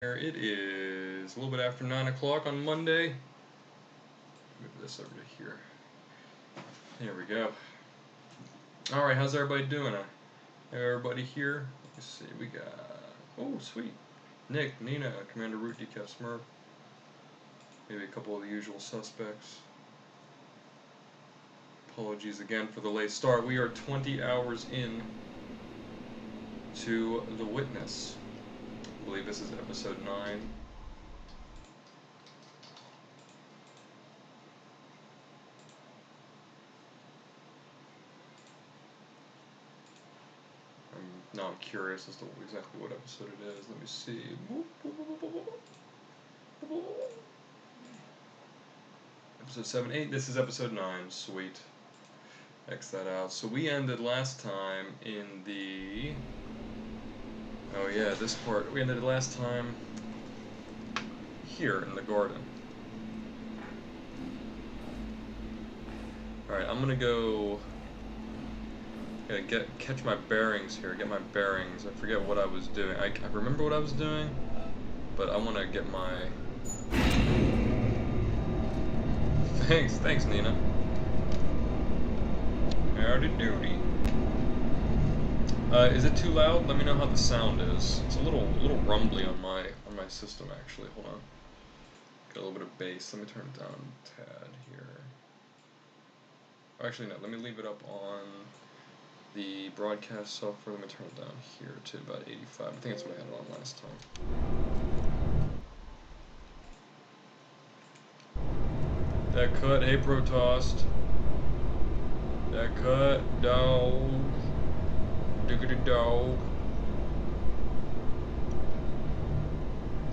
It is a little bit after 9 o'clock on Monday. Move this over to here. There we go. Alright, how's everybody doing? Everybody here? Let's see, we got... Oh, sweet. Nick, Nina, Commander Root, Decaf Smurf. Maybe a couple of the usual suspects. Apologies again for the late start. We are 20 hours in to The Witness. I believe this is episode 9. Now I'm curious as to exactly what episode it is. Let me see. Episode 7, 8. This is episode 9. Sweet. X that out. So we ended last time in the... Oh yeah, this part. We ended last time here in the garden. Alright, I'm gonna go... catch my bearings here, get my bearings. I forget what I was doing. I remember what I was doing, but I want to get my... Thanks Nina. Howdy doody. Is it too loud? Let me know how the sound is. It's a little rumbly on my system actually. Hold on. Got a little bit of bass. Let me turn it down a tad here. Actually no, let me leave it up on the broadcast software. Let me turn it down here to about 85. I think that's what I had it on last time. That cut, hey Protost. That cut, dog. Diggity dog.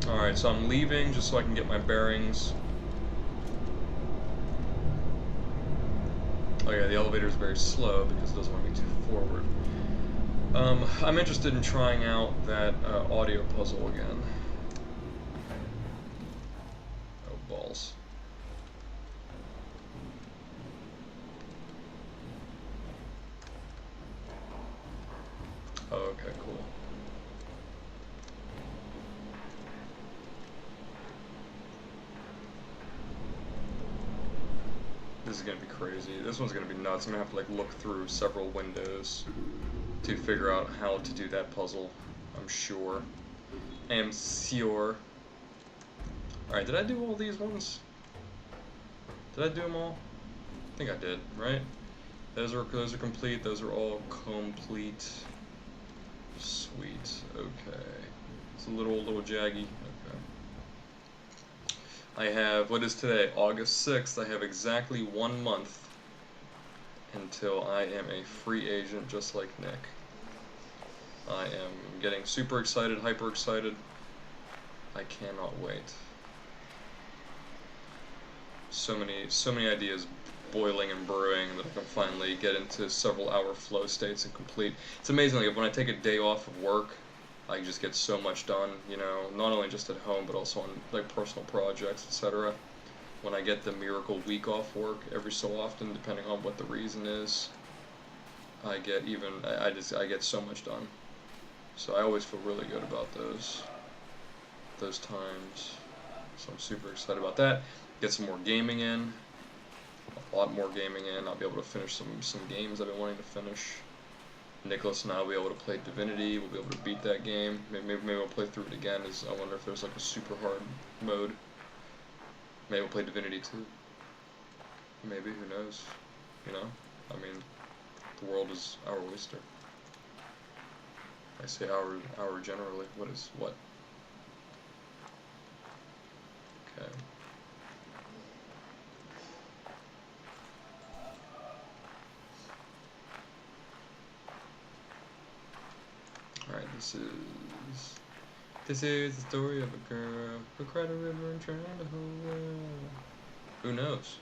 Alright, so I'm leaving just so I can get my bearings. Oh yeah, the elevator is very slow because it doesn't want me too forward. I'm interested in trying out that audio puzzle again. Oh, balls. Oh, okay, cool. This is gonna be crazy. This one's gonna be nuts. I'm gonna have to like look through several windows to figure out how to do that puzzle. I'm sure. Alright, did I do all these ones? Did I do them all? I think I did, right? Those are complete. Those are all complete. Sweet. Okay. It's a little jaggy. Okay. I have, what is today? August 6th. I have exactly 1 month until I am a free agent just like Nick. I am getting super excited, hyper excited. I cannot wait. So many ideas boiling and brewing that I can finally get into several hour flow states and complete. It's amazing, like when I take a day off of work, I just get so much done, you know, not only just at home, but also on like personal projects, etc. When I get the miracle week off work every so often, depending on what the reason is, I get so much done. So I always feel really good about those times. So I'm super excited about that. Get some more gaming in. A lot more gaming in. I'll be able to finish some games I've been wanting to finish. Nicholas and I will be able to play Divinity. We'll be able to beat that game. Maybe we'll play through it again. I wonder if there's like a super hard mode. Maybe we'll play Divinity 2. Maybe, who knows? You know? I mean, the world is our oyster. I say our generally. What? Okay. Alright, this is the story of a girl who cried a river and drowned a whole world. Who knows?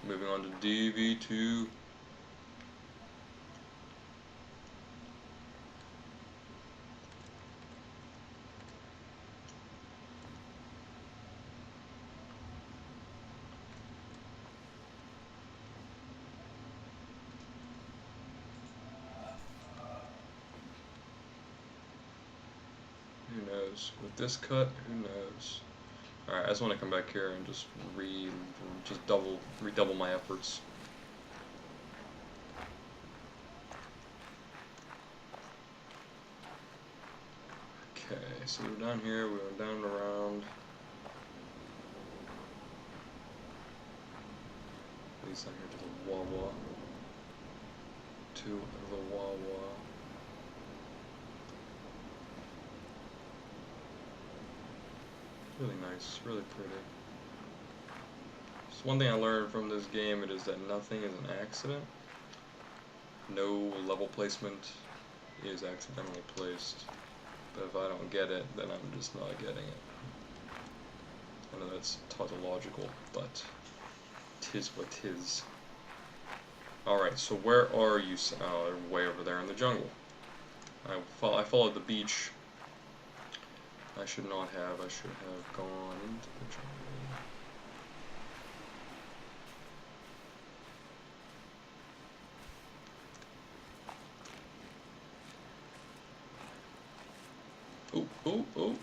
Moving on to DV2. Who knows? knows? With this cut, who knows? Alright, I just want to come back here and just redouble my efforts. Okay, so we're down here, we went down and around. Leads down here to the Wawa. To the Wawa. Really nice, really pretty. So one thing I learned from this game, it is that nothing is an accident. No level placement is accidentally placed. But if I don't get it, then I'm just not getting it. I know that's tautological, but 'tis what 'tis. Alright, so where are you? Oh, they're way over there in the jungle. I followed the beach. I should not have. I should have gone into the jungle. Oh, oh, oh.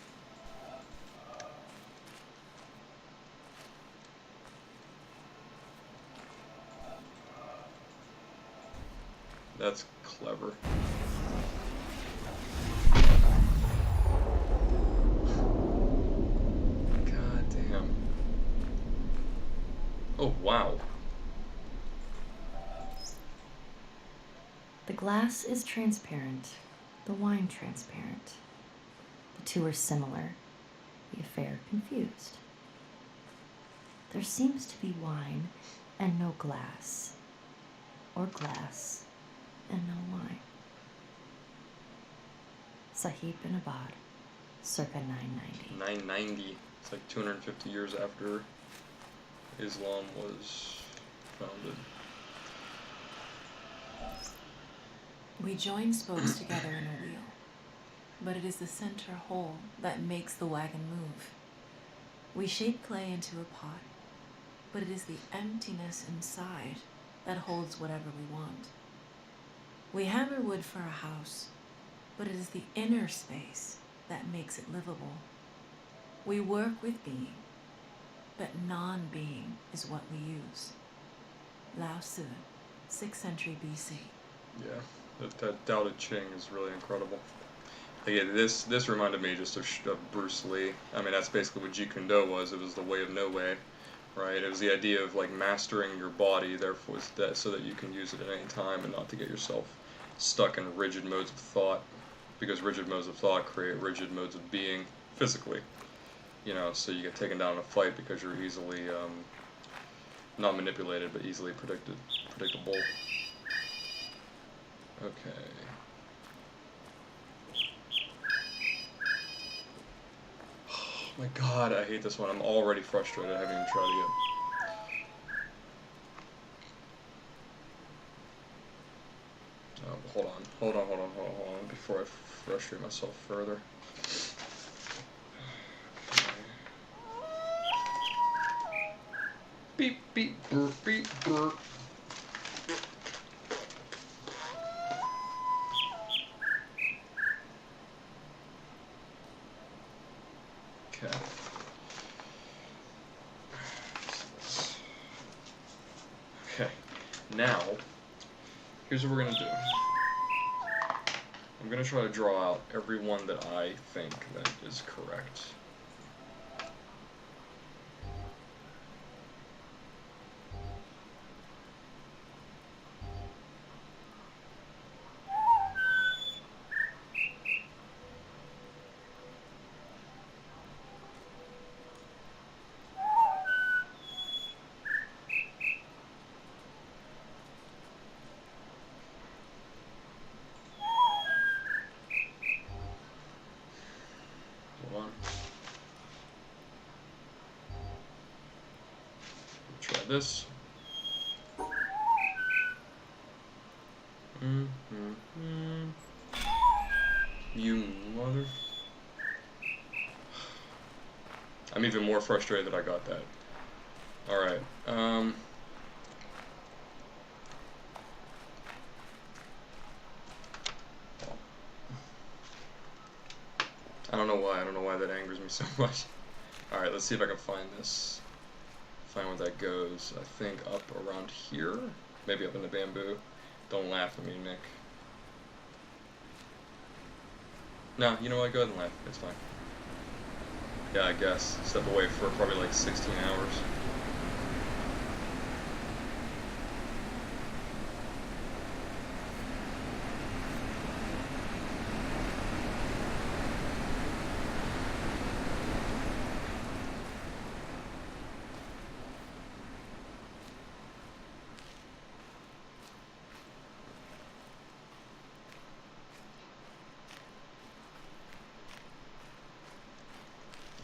That's clever. God damn. Oh, wow. The glass is transparent, the wine transparent. The two are similar, the affair confused. There seems to be wine and no glass, or glass and no wine. Sahib bin Abad, circa 990. 990. It's like 250 years after Islam was founded. We join spokes together in a wheel, but it is the center hole that makes the wagon move. We shape clay into a pot, but it is the emptiness inside that holds whatever we want. We hammer wood for a house, but it is the inner space that makes it livable. We work with being, but non-being is what we use. Lao Tzu, 6th century BC. Yeah, that Tao Te Ching is really incredible. Again, this reminded me just of Bruce Lee. I mean, that's basically what Jeet Kune Do was. It was the way of no way, right? It was the idea of like mastering your body, therefore, so that you can use it at any time and not to get yourself stuck in rigid modes of thought, because rigid modes of thought create rigid modes of being physically. You know, so you get taken down in a fight because you're easily not manipulated, but easily predictable. Okay. Oh my god, I hate this one. I'm already frustrated. I haven't even tried it yet. Hold on, before I frustrate myself further. Beep, beep, burp, beep, burp. Okay. Okay. Now, here's what we're gonna do. I'm gonna try to draw out every one that I think that is correct. Try this. You mother... I'm even more frustrated that I got that. Alright, I don't know why that angers me so much. Alright, let's see if I can find this. Find where that goes. I think up around here? Maybe up in the bamboo. Don't laugh at me, Nick. No, you know what? Go ahead and laugh. It's fine. Yeah, I guess. Step away for probably like 16 hours.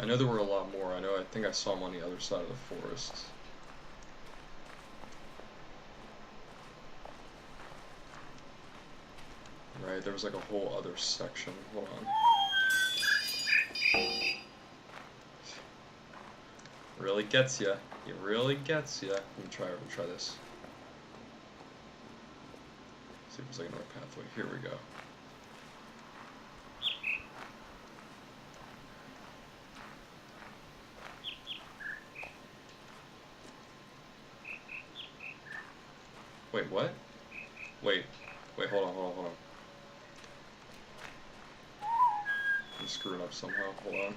I know there were a lot more. I think I saw them on the other side of the forest. Right, there was like a whole other section. Hold on. Really gets ya. It really gets ya. Let me try this. See if there's like another pathway. Here we go. Wait, what? Wait, hold on. I'm screwing up somehow, hold on.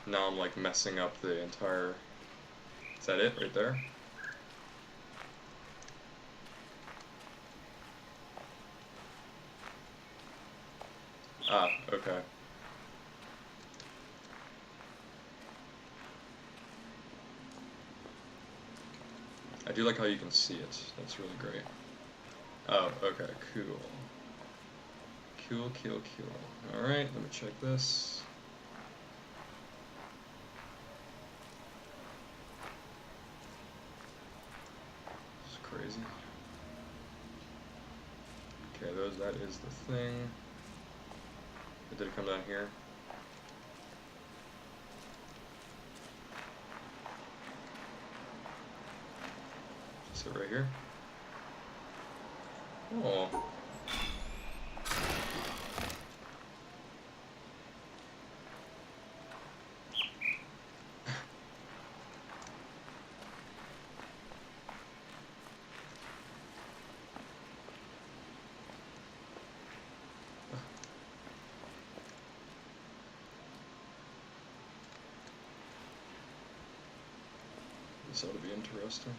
Now I'm like messing up the entire... Is that it, right there? Ah, okay. I do like how you can see it. That's really great. Oh, okay, cool. Cool. Alright, let me check this. This is crazy. Okay, that is the thing. Did it come down here? Sit right here. Oh. This ought to be interesting.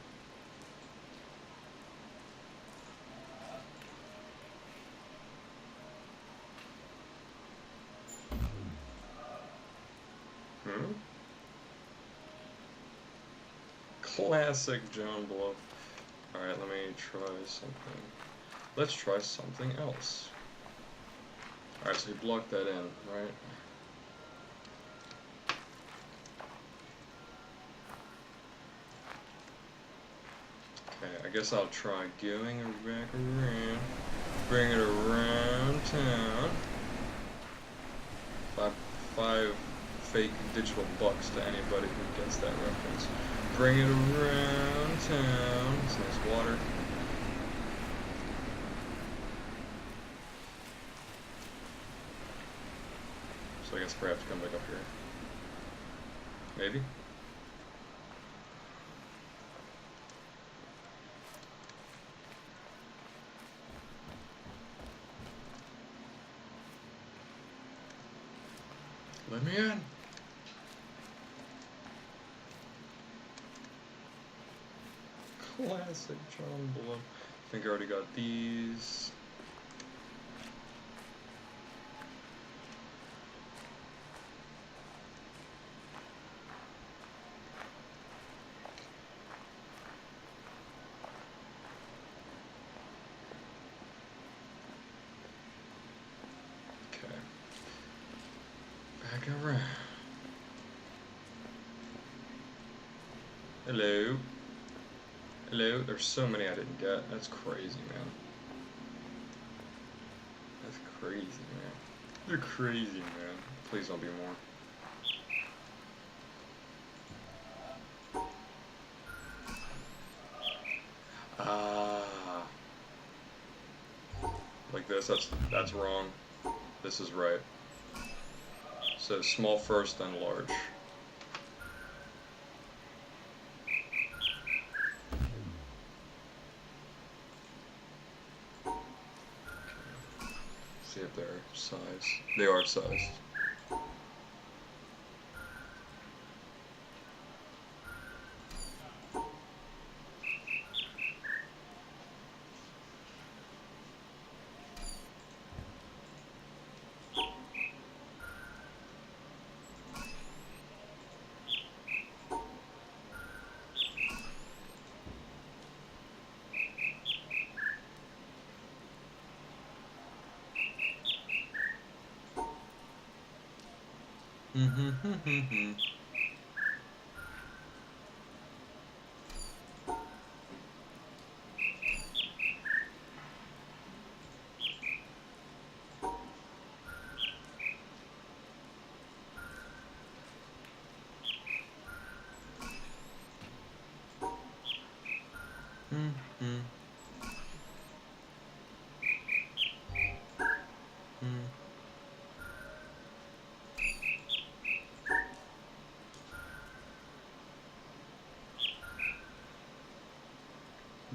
Classic John Blow. Alright, let me try something. Let's try something else. Alright, so you blocked that in, right? Okay, I guess I'll try going back around. Bring it around town. Five fake digital bucks to anybody who gets that reference. Bring it around town. It's nice water. So I guess I have to come back up here. Maybe? Let me in. Classic John Blow. I think I already got these. Okay. Back around. Hello. Hello, there's so many I didn't get. That's crazy, man. That's crazy, man. You're crazy, man. Please don't be more. Ah. Like this, that's wrong. This is right. So small first, then large. See if they're sized. They are sized.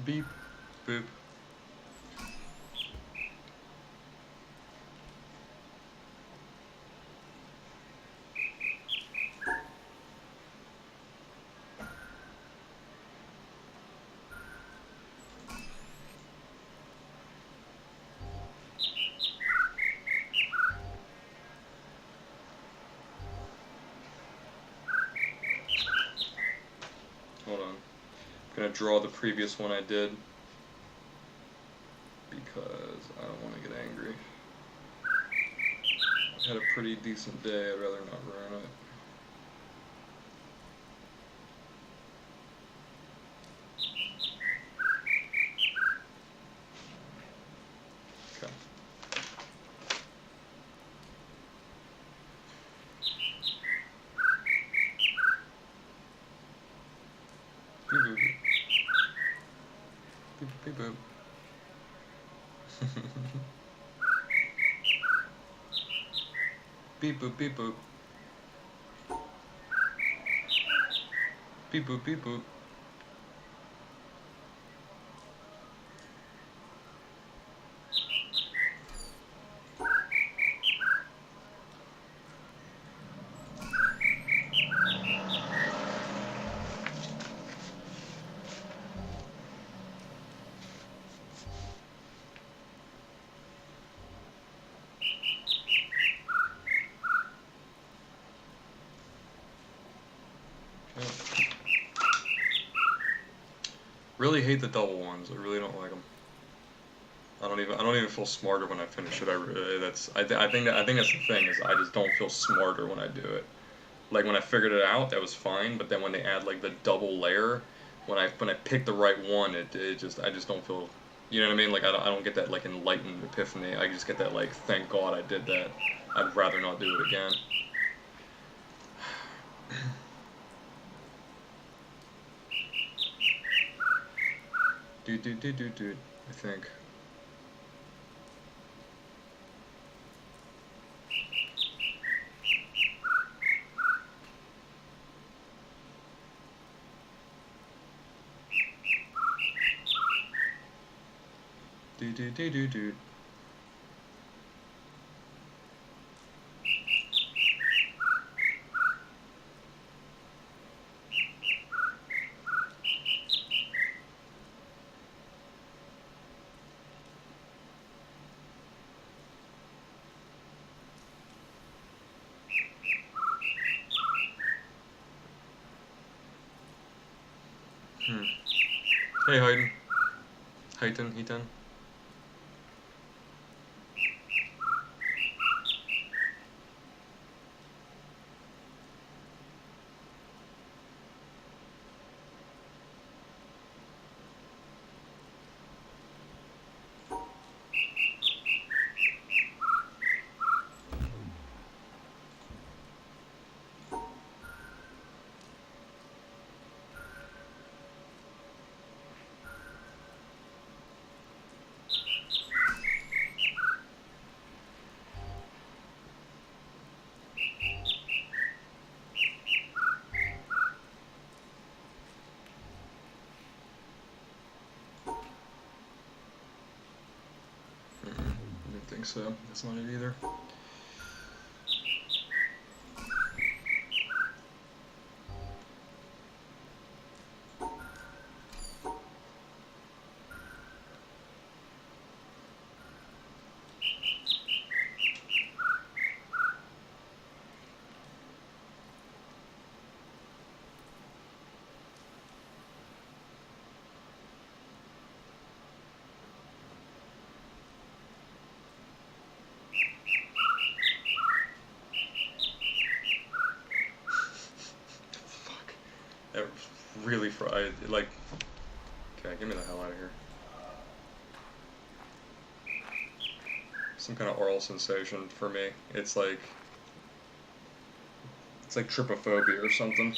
Beep, boop. Hold on. I'm gonna draw the previous one I did because I don't want to get angry. I had a pretty decent day, I'd rather not ruin it. Okay. Beep boop. Beep beep boop. Beep boop beep boop. Beep boop beep boop. Really hate the double ones. I really don't like them. I don't even feel smarter when I finish it. I think that's the thing is I just don't feel smarter when I do it. Like when I figured it out, that was fine. But then when they add like the double layer, when I pick the right one, it just I just don't feel. You know what I mean? Like I don't get that like enlightened epiphany. I just get that like thank God I did that. I'd rather not do it again. Dude, I think. Dude. Hey, Heaton. think so. That's not it either. That really fried. Like, okay, get me the hell out of here. Some kind of oral sensation for me. It's like trypophobia or something.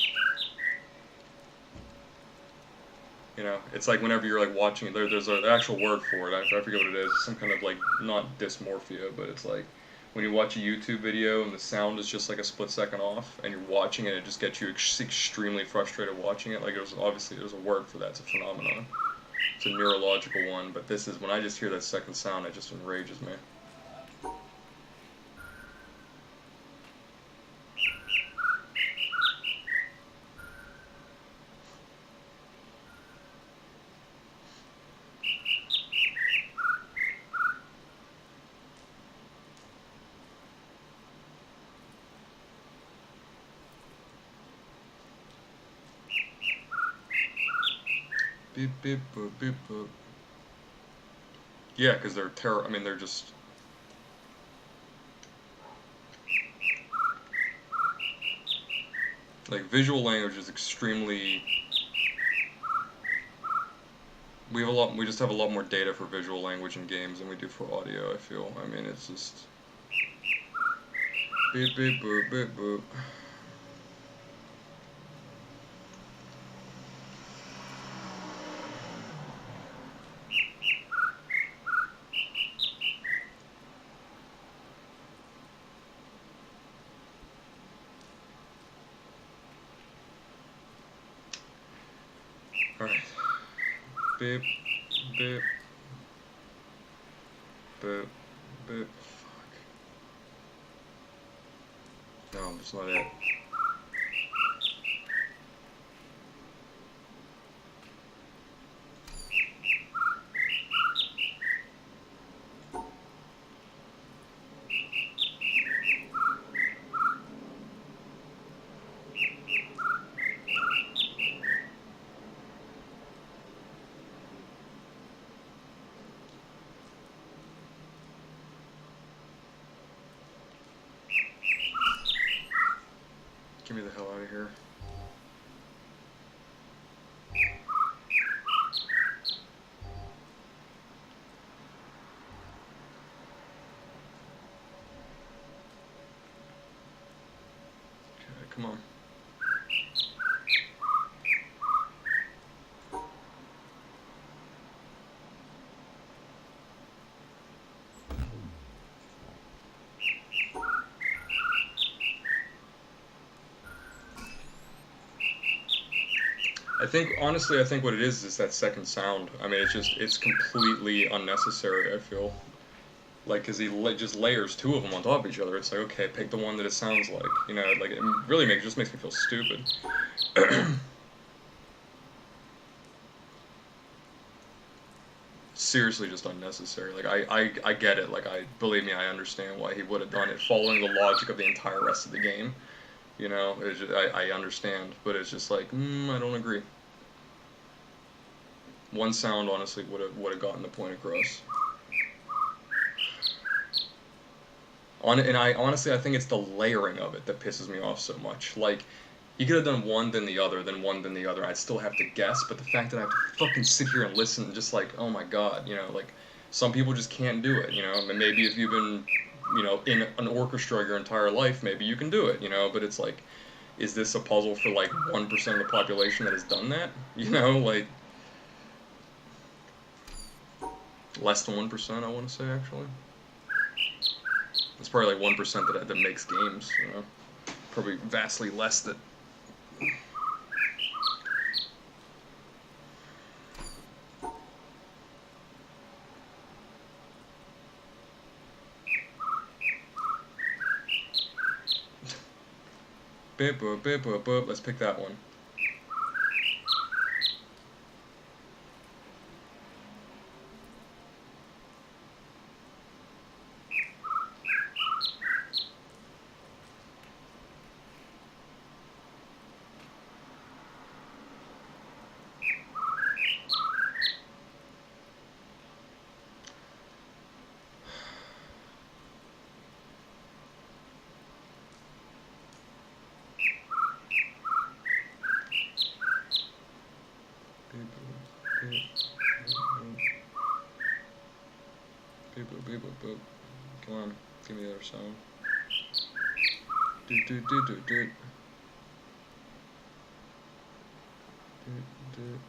You know, it's like whenever you're like watching, there's an actual word for it. I forget what it is. Some kind of like not dysmorphia, but it's like when you watch a YouTube video and the sound is just like a split second off, and you're watching it, it just gets you extremely frustrated watching it. Like there's a word for that. It's a phenomenon. It's a neurological one. But this is when I just hear that second sound, it just enrages me. Beep beep boop beep boop. Yeah, because they're I mean, they're just. Like visual language is extremely. We just have a lot more data for visual language in games than we do for audio. I feel. I mean, it's just. Beep beep boop beep boop. Alright. Beep, beep, boop, boop. Fuck. No, that's not it. Get me the hell out of here. Okay, come on. Honestly, I think what it is that second sound. I mean, it's completely unnecessary, I feel. Like, because he just layers two of them on top of each other. It's like, okay, pick the one that it sounds like. You know, like, it really just makes me feel stupid. Seriously, just unnecessary. Like, I get it. Like, believe me, I understand why he would have done it, following the logic of the entire rest of the game. You know, I understand, but it's just like, I don't agree. One sound, honestly, would have gotten the point across. And I think it's the layering of it that pisses me off so much. Like, you could have done one, then the other, then one, then the other. I'd still have to guess, but the fact that I have to fucking sit here and listen, and just like, oh my god, you know, like, some people just can't do it, you know. And maybe if you've been, you know, in an orchestra your entire life, maybe you can do it, you know. But it's like, is this a puzzle for like 1% of the population that has done that? You know, like. Less than 1%, I want to say, actually. It's probably like 1% that makes games, you know. Probably vastly less that. Beep, boop, beep, boop, boop. Let's pick that one. Beep, boop, beep, boop, boop. Come on, give me the other sound. Doot, doot, doot, doot, doot. Doot, doot.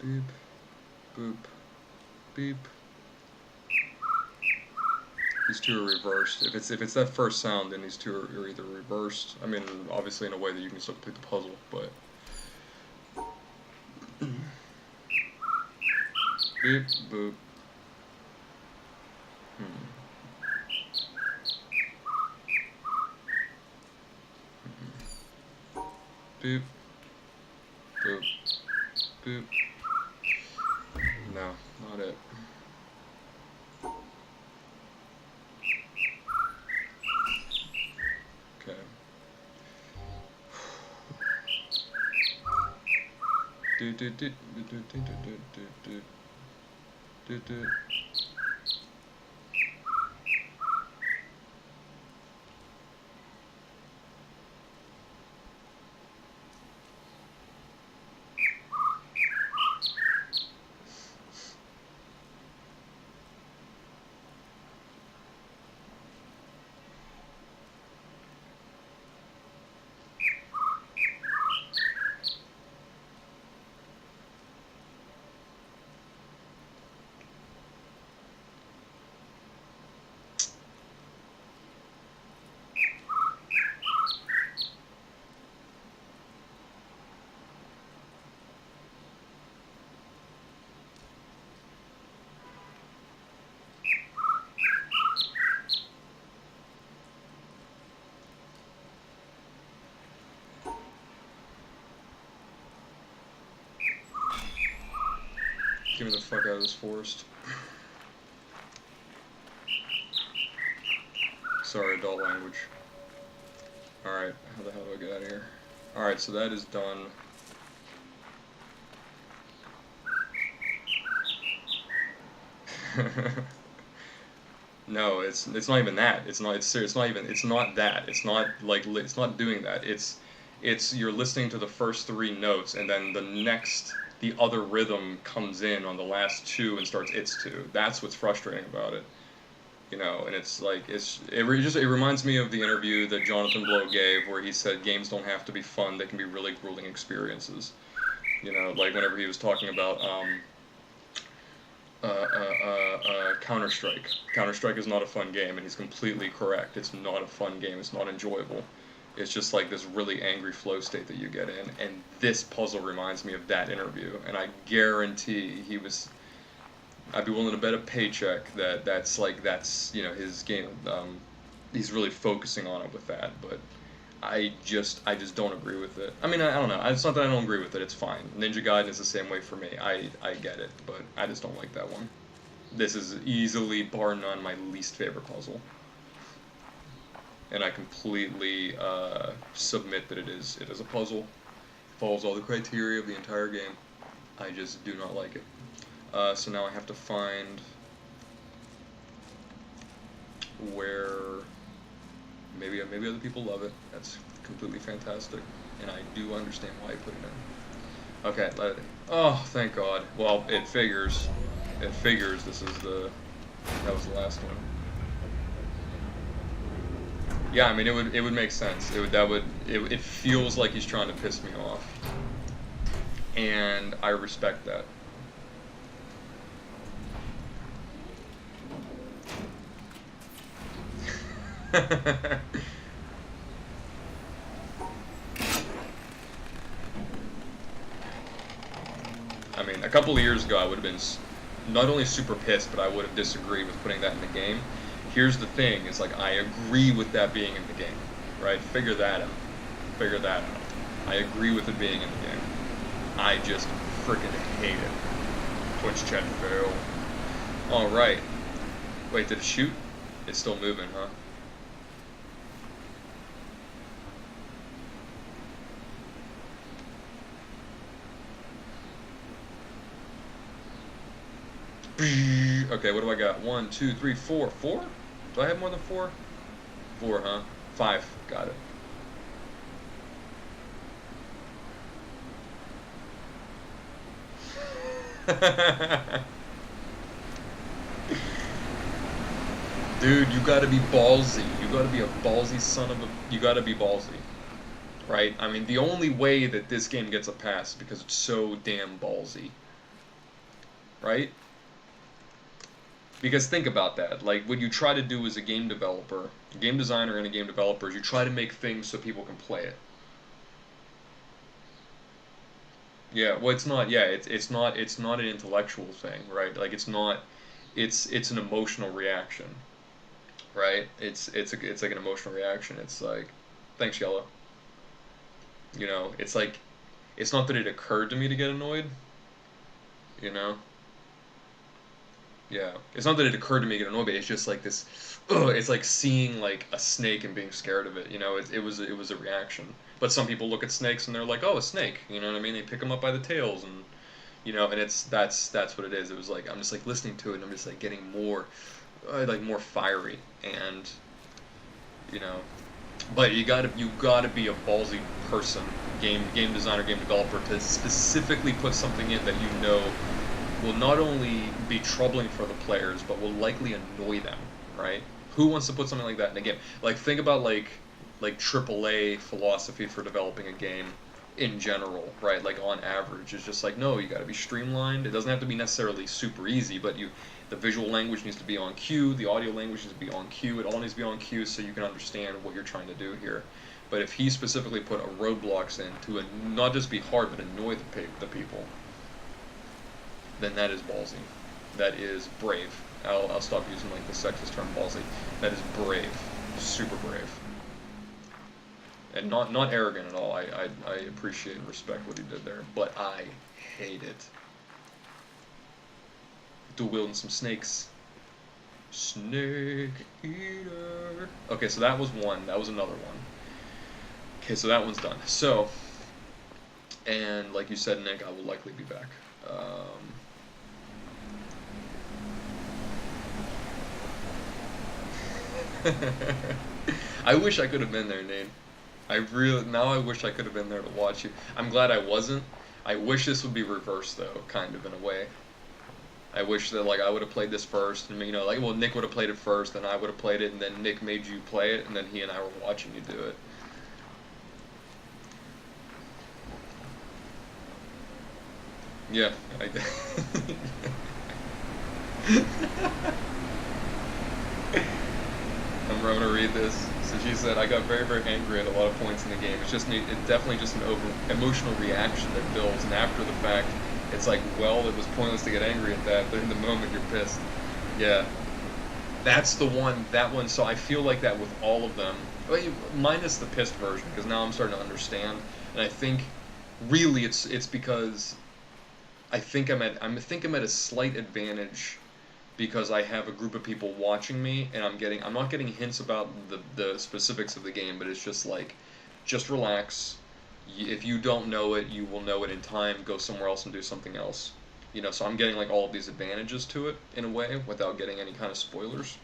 Beep, boop, beep. These two are reversed. If it's that first sound, then these two are either reversed. I mean, obviously in a way that you can still complete the puzzle, but beep, boop. Beep, boop, boop. No, not it. Okay. Do do do do do do do do do do. Get me the fuck out of this forest. Sorry, adult language. Alright, how the hell do I get out of here? Alright, so that is done. No, it's not even that. It's not that. It's not like it's not doing that. It's you're listening to the first three notes and then the other rhythm comes in on the last two and starts its two. That's what's frustrating about it. You know, and it's like it reminds me of the interview that Jonathan Blow gave where he said games don't have to be fun, they can be really grueling experiences. You know, like whenever he was talking about Counter-Strike. Counter-Strike is not a fun game, and he's completely correct. It's not a fun game. It's not enjoyable. It's just like this really angry flow state that you get in, and this puzzle reminds me of that interview, and I guarantee I'd be willing to bet a paycheck that's you know, his game, he's really focusing on it with that, but I just don't agree with it. I mean, I don't know, it's not that I don't agree with it, it's fine. Ninja Gaiden is the same way for me, I get it, but I just don't like that one. This is easily, bar none, my least favorite puzzle. And I completely submit that it is a puzzle. Follows all the criteria of the entire game. I just do not like it. So now I have to find where maybe other people love it. That's completely fantastic, and I do understand why I put it in. Okay, oh, thank God. Well, it figures. That was the last one. Yeah, I mean, it would make sense. It feels like he's trying to piss me off, and I respect that. I mean, a couple of years ago, I would have been not only super pissed, but I would have disagreed with putting that in the game. Here's the thing: is like I agree with that being in the game, right? Figure that out. Figure that out. I agree with it being in the game. I just freaking hate it. Twitch chat fail. All right. Wait, did it shoot? It's still moving, huh? Okay, what do I got? 1, 2, 3, 4. 4? Do I have more than 4? 4, huh? 5. Got it. Dude, you gotta be ballsy. You gotta be a ballsy son of a... You gotta be ballsy. Right? I mean, the only way that this game gets a pass is because it's so damn ballsy. Right? Because think about that. Like, what you try to do as a game developer, a game designer and a game developer, is you try to make things so people can play it. Yeah, well, it's not. Yeah, it's not an intellectual thing, right? Like, it's not. It's an emotional reaction, right? It's like an emotional reaction. It's like, thanks, Yellow. You know, it's like, it's not that it occurred to me to get annoyed. You know. Yeah, it's not that it occurred to me to get annoyed, but it's just like this. Ugh, it's like seeing like a snake and being scared of it. You know, it was a reaction. But some people look at snakes and they're like, oh, a snake. You know what I mean? They pick them up by the tails, and you know, and that's what it is. It was like I'm just like listening to it, and I'm just like getting more, like more fiery, and you know, but you gotta be a ballsy person, game designer, game developer, to specifically put something in that you know will not only be troubling for the players, but will likely annoy them, right? Who wants to put something like that in a game? Like, think about like AAA philosophy for developing a game in general, right? Like, on average, it's just like, no, you got to be streamlined. It doesn't have to be necessarily super easy, but the visual language needs to be on cue, the audio language needs to be on cue. It all needs to be on cue so you can understand what you're trying to do here. But if he specifically put roadblocks in to not just be hard, but annoy the people, then that is ballsy. That is brave. I'll stop using like the sexist term ballsy. That is brave. Super brave. And not arrogant at all. I appreciate and respect what he did there. But I hate it. Dual wielding some snakes. Snake eater. Okay, so that was one. That was another one. Okay, so that one's done. So, and like you said, Nick, I will likely be back. I wish I could have been there, Nate. Now I wish I could have been there to watch you. I'm glad I wasn't. I wish this would be reversed though, kind of in a way. I wish that like I would have played this first, and you know, like well Nick would have played it first, then I would have played it, and then Nick made you play it, and then he and I were watching you do it. Yeah, I I'm gonna read this. So she said, I got very, very angry at a lot of points in the game. It's definitely just an emotional reaction that builds, and after the fact, it's like, well, it was pointless to get angry at that, but in the moment you're pissed. Yeah. That's the one, so I feel like that with all of them, minus the pissed version, because now I'm starting to understand, and I think, really, it's because I think I'm at a slight advantage because I have a group of people watching me, and I'm not getting hints about the specifics of the game, but it's just like, just relax. If you don't know it, you will know it in time. Go somewhere else and do something else. You know, so I'm getting like all of these advantages to it in a way without getting any kind of spoilers.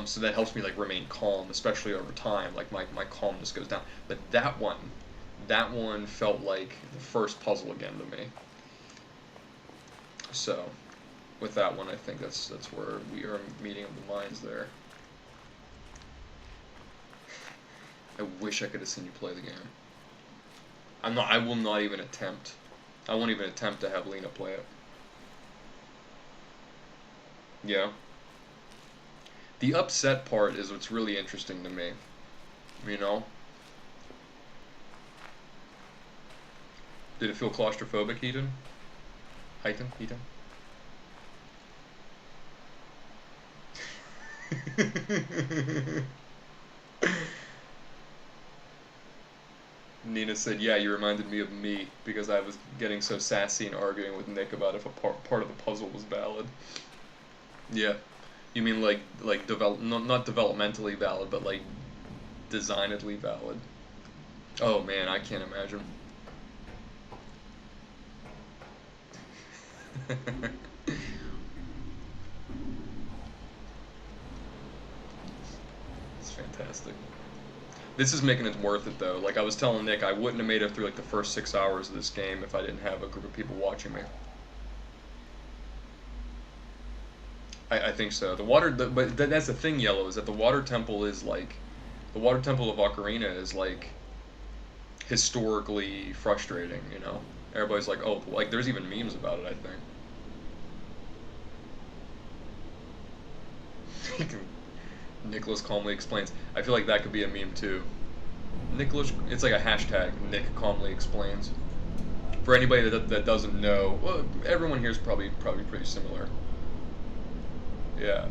So that helps me like remain calm, especially over time. Like my calmness goes down. But that one felt like the first puzzle again to me. So, with that one, I think that's where we are meeting of the minds there. I wish I could have seen you play the game. I will not even attempt. I won't even attempt to have Lena play it. Yeah. The upset part is what's really interesting to me. You know? Did it feel claustrophobic, Eden? Eden? Nina said, yeah, you reminded me of me, because I was getting so sassy and arguing with Nick about if a part of the puzzle was valid. Yeah. You mean like not developmentally valid, but like designedly valid. Oh man, I can't imagine. It's fantastic. This is making it worth it though. Like I was telling Nick, I wouldn't have made it through like the first 6 hours of this game if I didn't have a group of people watching me. I think so. But that's the thing, Yellow, is that the water temple is like, the water temple of Ocarina is like historically frustrating, you know? Everybody's like, oh, like there's even memes about it, I think. Nicholas calmly explains. I feel like that could be a meme too. Nicholas, it's like a hashtag, Nick calmly explains. For anybody that doesn't know, well, everyone here is probably pretty similar. Yeah.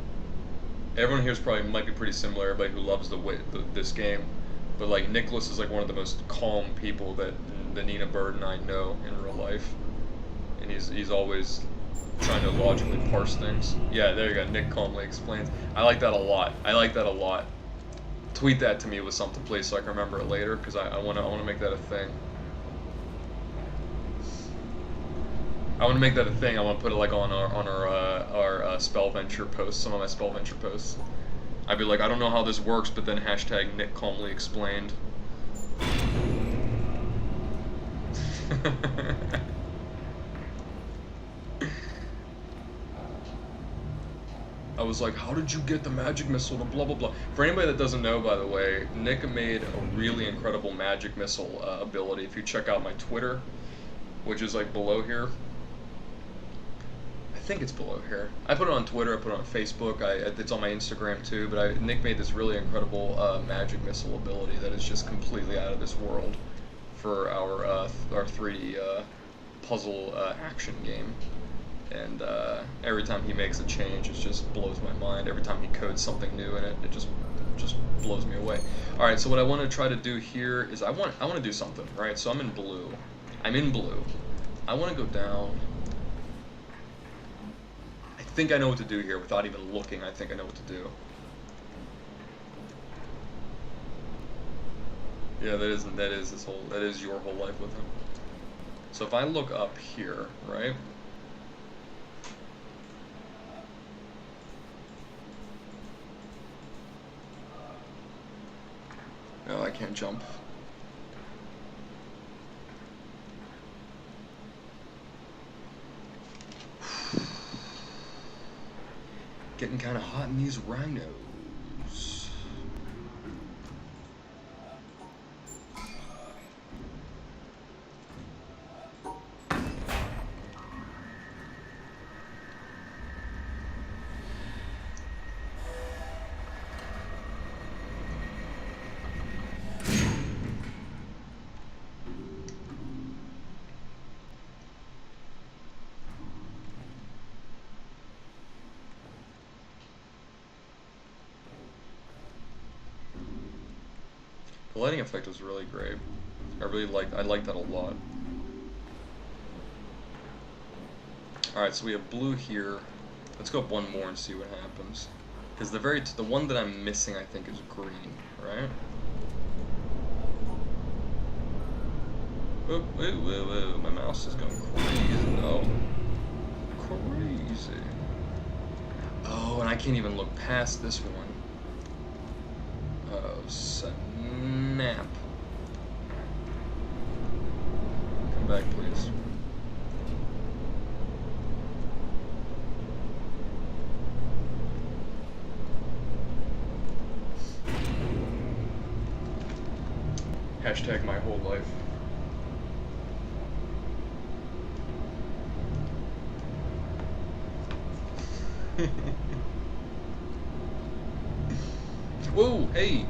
Everyone here is might be pretty similar, everybody who loves this game. But like Nicholas is like one of the most calm people that Nina Bird and I know in real life. And he's always trying to logically parse things. Yeah, there you go. Nick calmly explains. I like that a lot. Tweet that to me with something, please, so I can remember it later, because I wanna make that a thing. I want to make that a thing. I want to put it like on our spell venture posts, some of my spell venture posts. I'd be like, I don't know how this works, but then hashtag Nick calmly explained. I was like, how did you get the magic missile to blah blah blah? For anybody that doesn't know, by the way, Nick made a really incredible magic missile ability. If you check out my Twitter, which is like below here. I think it's below here. I put it on Twitter, I put it on Facebook, it's on my Instagram too, but Nick made this really incredible magic missile ability that is just completely out of this world for our 3D puzzle action game. And every time he makes a change, it just blows my mind. Every time he codes something new in it, it just blows me away. Alright, so what I want to try to do here is I want to do something, right? So I'm in blue. I want to go down. I think I know what to do here without even looking. I think I know what to do. Yeah, that is your whole life with him. So if I look up here, right? No, I can't jump. Getting kind of hot in these rhinos. The lighting effect was really great. I liked that a lot. Alright, so we have blue here. Let's go up one more and see what happens. Because the one that I'm missing, I think, is green, right? Whoa, whoa, whoa, whoa. My mouse is going crazy. Oh. Crazy. Oh, and I can't even look past this one. Oh, snap. Come back, please. Hashtag my whole life. Whoa, hey!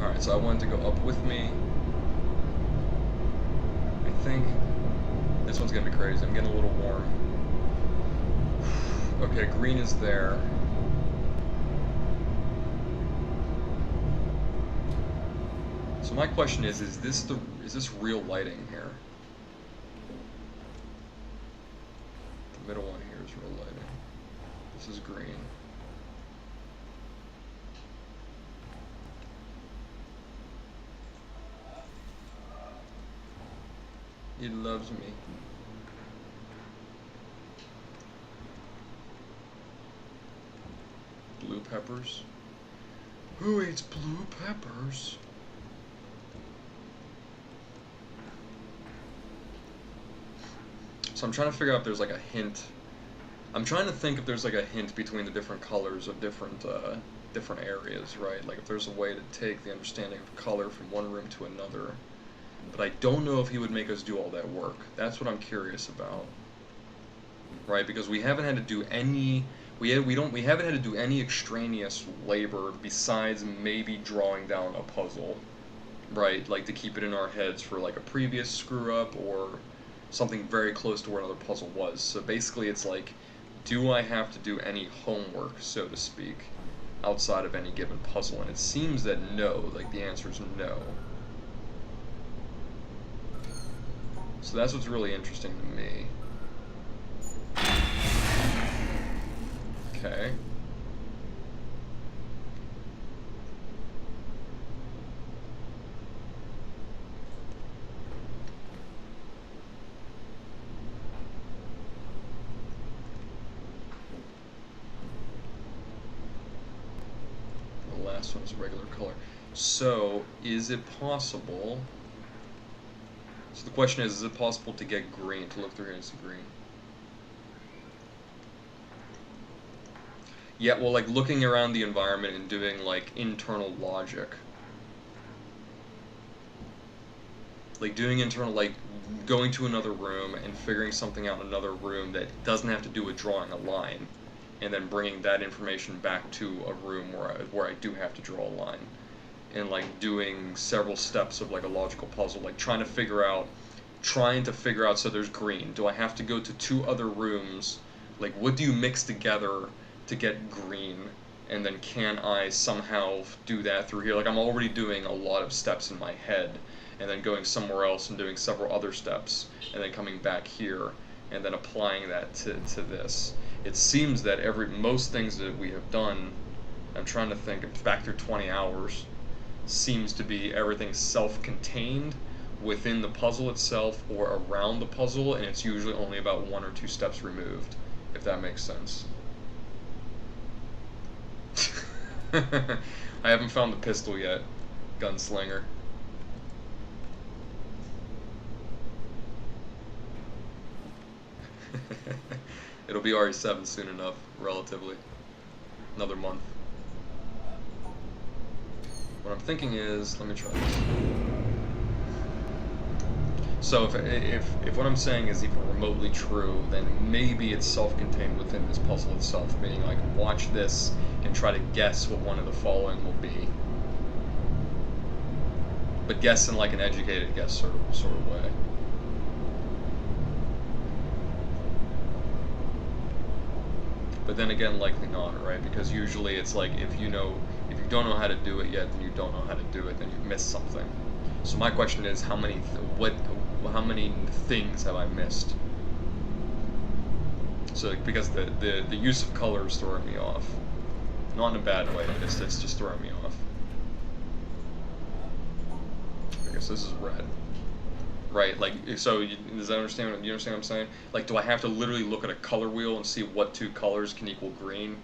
Alright, so I wanted to go up with me. I think this one's gonna be crazy. I'm getting a little warm. Okay, green is there. So my question is this real lighting here? The middle one here is real lighting. This is green. He loves me. Blue peppers? Who eats blue peppers? So I'm trying to figure out if there's like a hint. I'm trying to think if there's like a hint between the different colors of different areas, right? Like if there's a way to take the understanding of color from one room to another. But I don't know if he would make us do all that work. That's what I'm curious about, right? Because we haven't had to do any we haven't had to do any extraneous labor besides maybe drawing down a puzzle, right? Like to keep it in our heads for like a previous screw up or something very close to where another puzzle was. So basically, it's like, do I have to do any homework, so to speak, outside of any given puzzle? And it seems that no. Like the answer is no. So that's what's really interesting to me. Okay. The last one's regular color. So, is it possible... So the question is it possible to get green, to look through here and see green? Yeah, well, like looking around the environment and doing like internal logic. Like doing internal, like going to another room and figuring something out in another room that doesn't have to do with drawing a line, and then bringing that information back to a room where I do have to draw a line. And like doing several steps of like a logical puzzle, like trying to figure out so there's green. Do I have to go to 2 other rooms? Like what do you mix together to get green? And then can I somehow do that through here? Like I'm already doing a lot of steps in my head and then going somewhere else and doing several other steps and then coming back here and then applying that to this. It seems that most things that we have done, I'm trying to think, back through 20 hours, seems to be everything self-contained within the puzzle itself or around the puzzle, and it's usually only about 1 or 2 steps removed, if that makes sense. I haven't found the pistol yet, gunslinger. It'll be RE7 soon enough, relatively. Another month. What I'm thinking is, let me try this. So if what I'm saying is even remotely true, then maybe it's self-contained within this puzzle itself, meaning I can watch this and try to guess what one of the following will be. But guess in like an educated guess sort of way. But then again, likely not, right? Because usually it's like if you don't know how to do it yet, then you don't know how to do it, then you've missed something. So my question is, how many things have I missed? So because the use of color is throwing me off, not in a bad way. It's just throwing me off. I guess this is red. Right, like, so, does that understand? You understand what I'm saying? Like, do I have to literally look at a color wheel and see what 2 colors can equal green,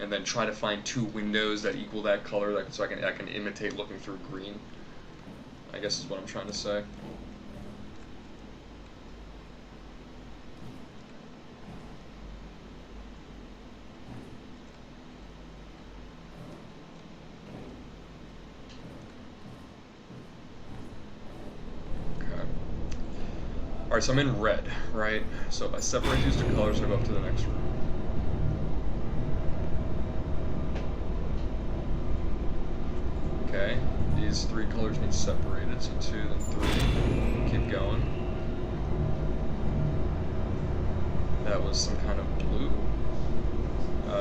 and then try to find 2 windows that equal that color, so I can imitate looking through green? I guess is what I'm trying to say. Alright, so I'm in red, right? So if I separate these two colors, I go up to the next room. Okay, these three colors need separated, so 2, then 3. Keep going. That was some kind of blue.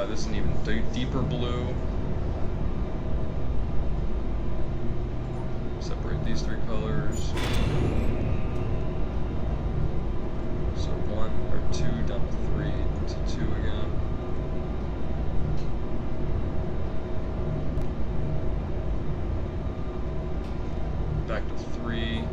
This is an even deeper blue. Separate these three colors. So 1 or 2 down to 3 to 2 again. Back to 3.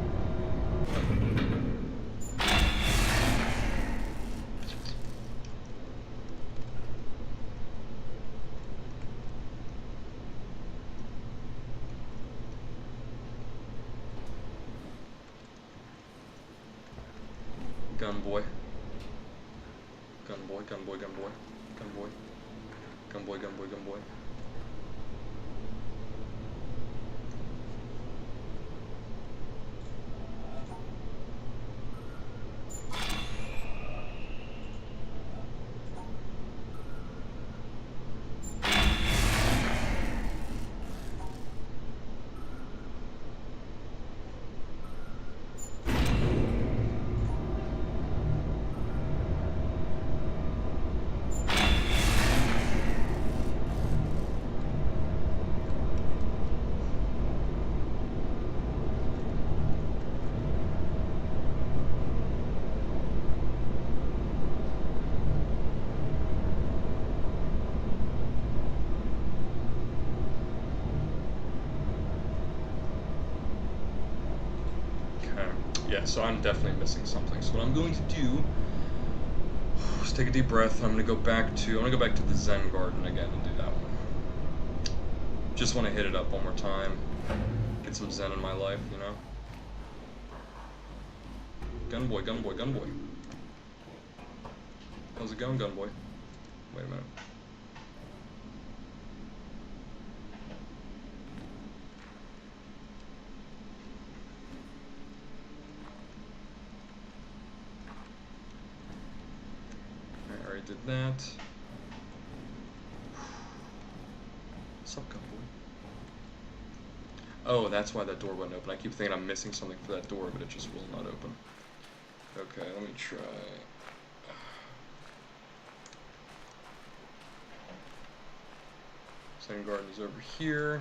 Gun boy. Gun boy, gun boy, gun boy. Gun boy. Gun boy, gun boy, gun boy. Yeah, so I'm definitely missing something. So what I'm going to do is take a deep breath. I'm gonna go back to the Zen Garden again and do that one. Just want to hit it up one more time. Get some Zen in my life, you know. Gun boy, gun boy, gun boy. How's it going, gun boy? Wait a minute. Did that. What's up, gun boy? Oh, that's why that door wouldn't open. I keep thinking I'm missing something for that door, but it just will not open. Okay, let me try. Zen Garden is over here.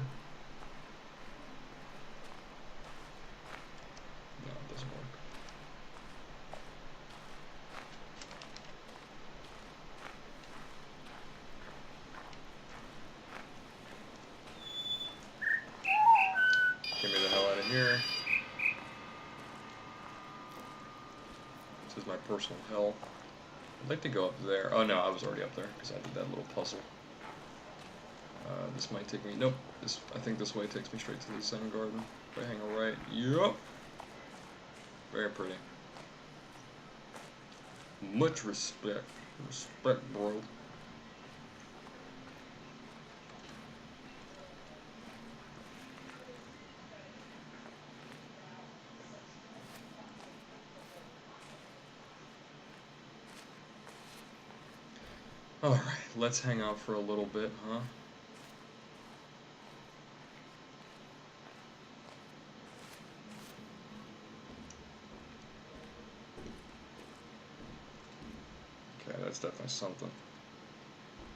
No, it doesn't work. Get me the hell out of here. This is my personal hell. I'd like to go up there. Oh no, I was already up there because I did that little puzzle. This might take me. Nope. I think this way takes me straight to the Zen Garden. If I hang a right. Yup. Very pretty. Much respect. Respect, bro. Alright, let's hang out for a little bit, huh? Okay, that's definitely something.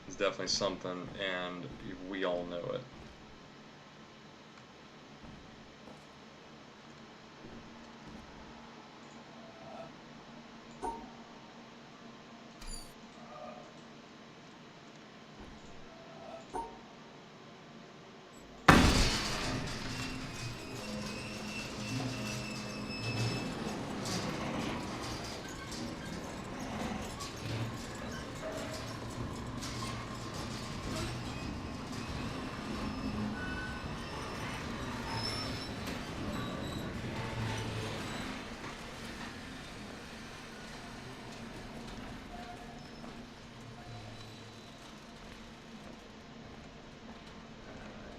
It's definitely something, and we all know it.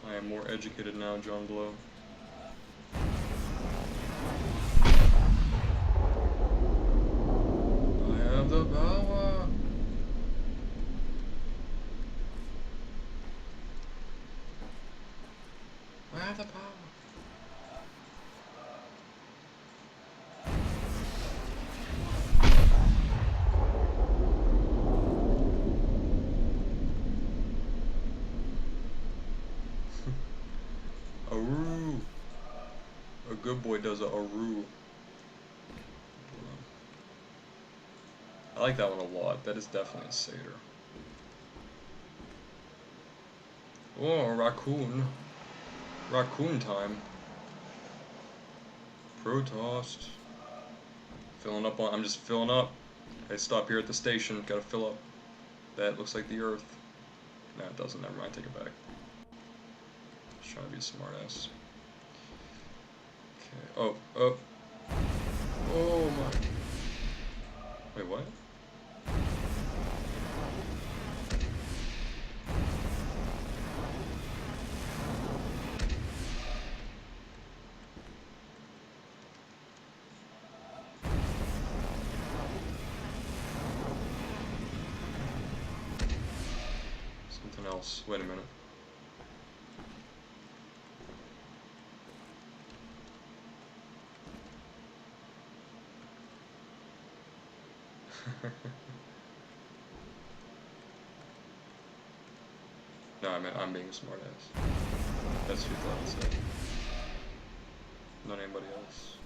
I am more educated now, John Blow. have the power. I have the power. Aru. A good boy does a Aru. I like that one a lot. That is definitely a satyr. Oh, raccoon. Raccoon time. Protost. Filling up on. I'm just filling up. I stop here at the station. Gotta fill up. That looks like the Earth. No, it doesn't. Never mind. Take it back. Just trying to be a smartass. Okay. Oh. Oh. Oh my. Wait, what? Something else. Wait a minute. No, I meant I'm being a smartass. That's what you thought I'd say. Not anybody else.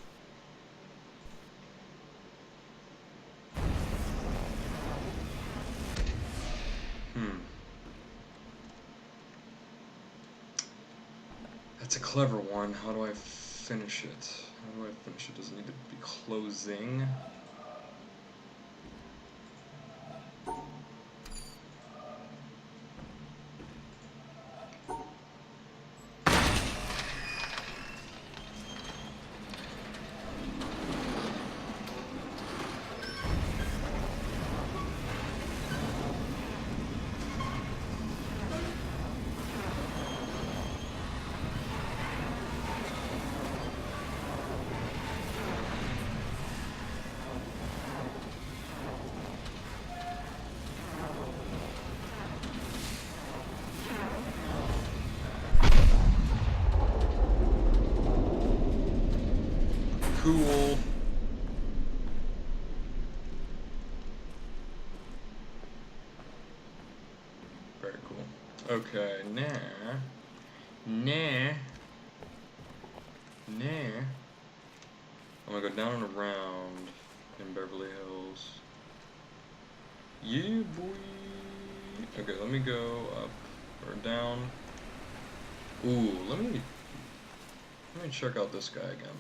That's a clever one. How do I finish it? How do I finish it? Does it need to be closing? Cool. Very cool. Okay, nah. I'm gonna go down and around in Beverly Hills. Yeah, boy. Okay, let me go up or down. Ooh, let me check out this guy again.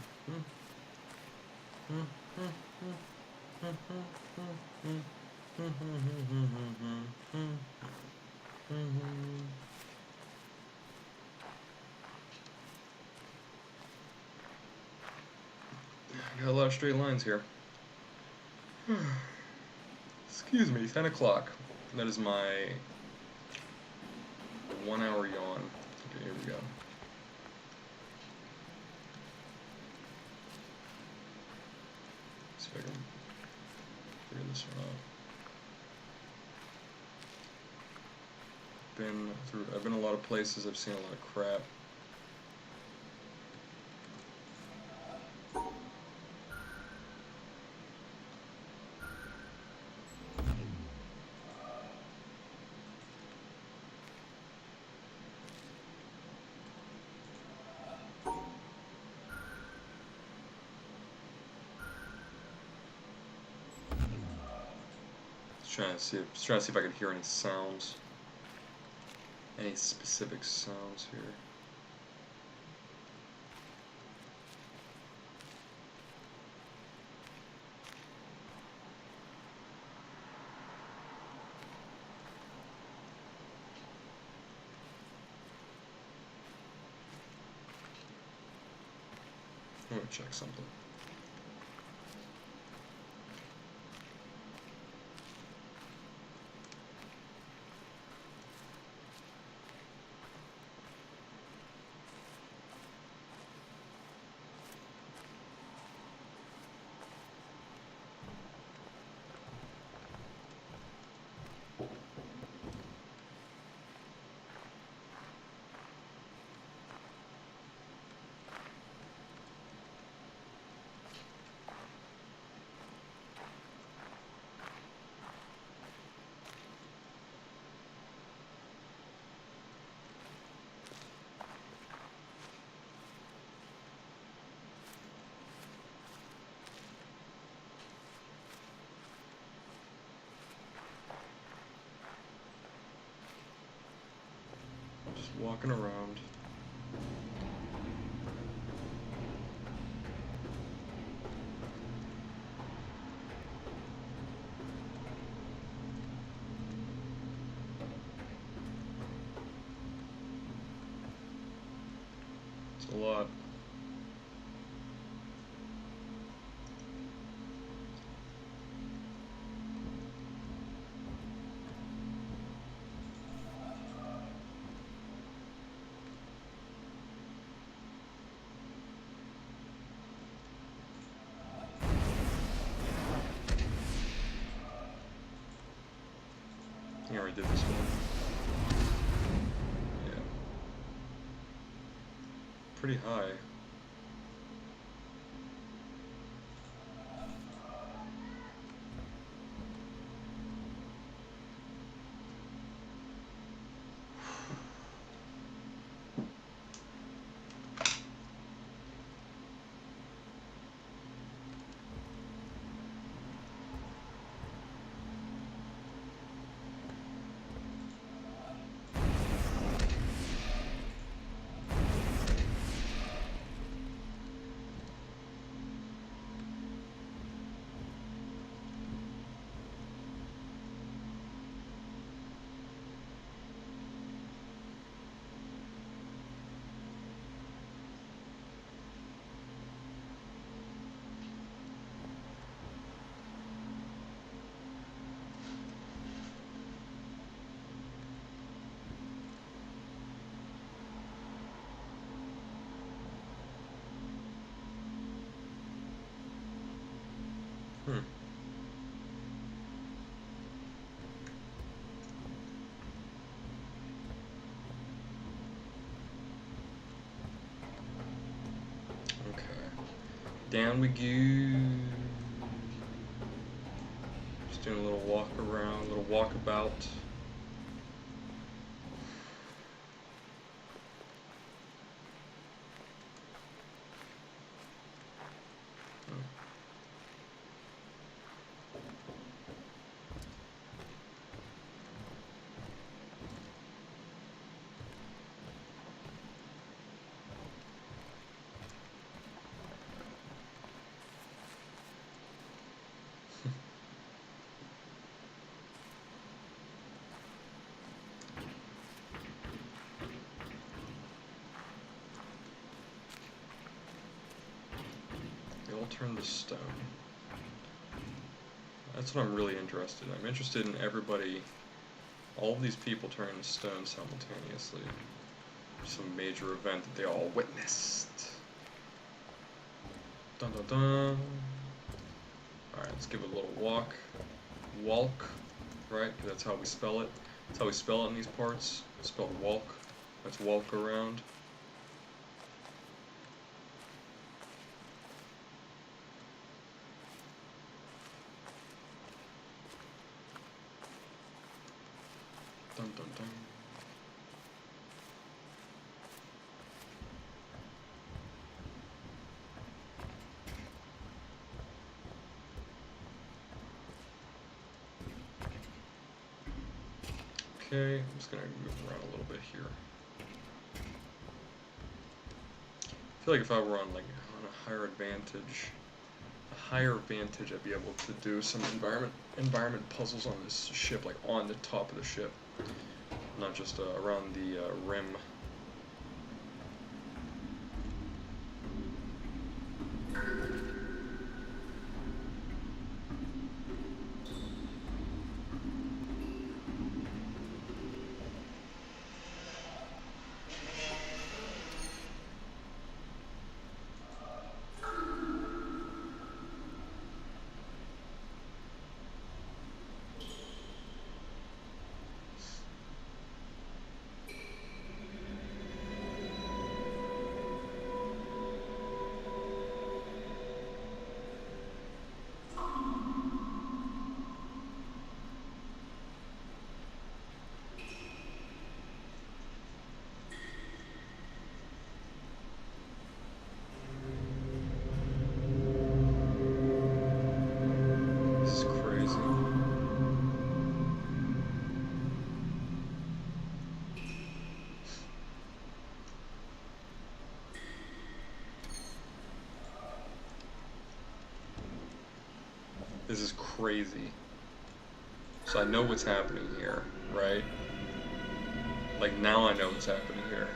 Got a lot of straight lines here. Excuse me, 10 o'clock. That is my 1 hour yawn. Okay, here we go. See if I can figure this one out. I've been a lot of places, I've seen a lot of crap. Trying to see if I could hear any sounds. Any specific sounds here. I'm gonna check something. walking around. It's a lot. I already did this one. Yeah. Pretty high. Hmm. Okay. Down we go. Just doing a little walk around, a little walkabout. They all turn to stone. That's what I'm really interested in. I'm interested in everybody, all of these people turning to stone simultaneously. Some major event that they all witnessed. Dun dun dun. Alright, let's give it a little walk. Walk, right? 'Cause that's how we spell it. That's how we spell it in these parts. It's spelled walk. Let's walk around. Dun dun dun. Okay, I'm just gonna move around a little bit here. I feel like if I were on a higher advantage, I'd be able to do some environment puzzles on this ship, like on the top of the ship, not just around the rim. crazy. So I know what's happening here, right? Like, now I know what's happening here.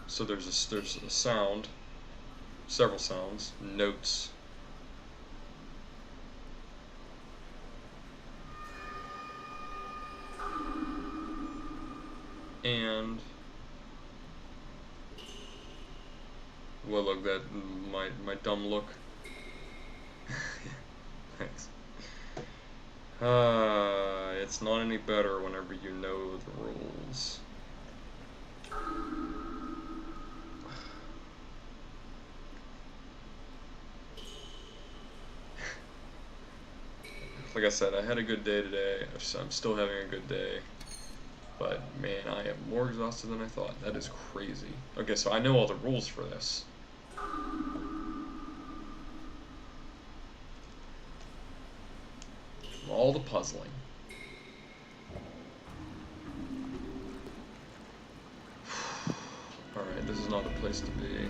So there's a sound, several sounds, notes. And well, look, that my dumb look. Thanks. It's not any better whenever you know the rules. Like I said, I had a good day today. I'm still having a good day. But man, I am more exhausted than I thought. That is crazy. Okay, so I know all the rules for this. All the puzzling. Alright, this is not the place to be.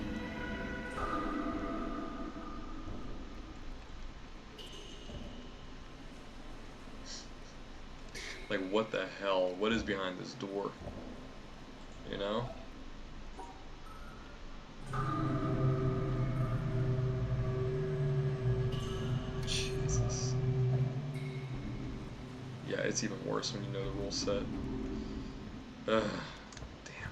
Like, what the hell? What is behind this door? You know? Jesus. Yeah, it's even worse when you know the rule set. Ugh. Damn.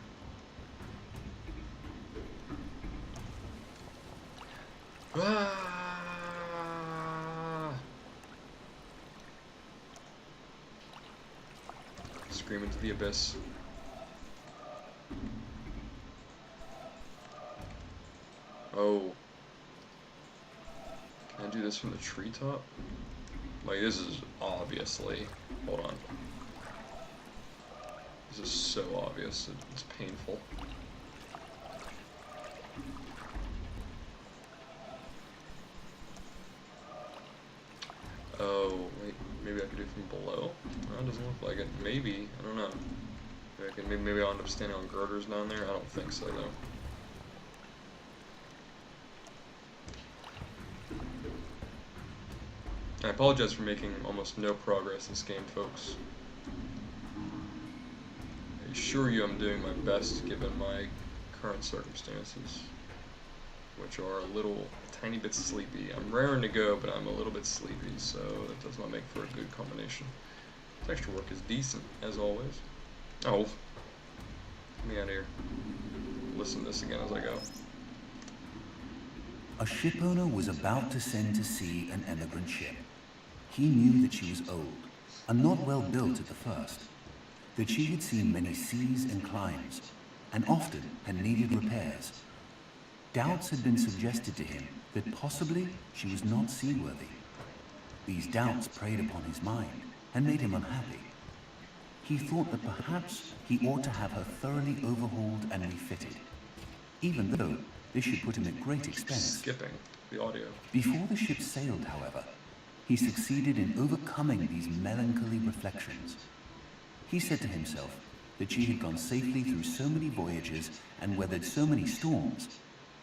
Ah! Scream into the abyss. Oh. Can I do this from the treetop? Like, this is obviously... Hold on. This is so obvious, it's painful. Oh, wait, maybe I could do it from below? No, it doesn't look like it. Maybe, I don't know. Maybe I'll end up standing on girders down there? I don't think so, though. I apologize for making almost no progress this game, folks. I assure you I'm doing my best given my current circumstances, which are a tiny bit sleepy. I'm raring to go, but I'm a little bit sleepy, so that does not make for a good combination. Texture work is decent, as always. Oh, get me out of here. Listen to this again as I go. A shipowner was about to send to sea an emigrant ship. He knew that she was old, and not well built at the first, that she had seen many seas and climes, and often had needed repairs. Doubts had been suggested to him that possibly she was not seaworthy. These doubts preyed upon his mind and made him unhappy. He thought that perhaps he ought to have her thoroughly overhauled and refitted, even though this should put him at great expense. Skipping the audio. Before the ship sailed, however, he succeeded in overcoming these melancholy reflections. He said to himself that she had gone safely through so many voyages and weathered so many storms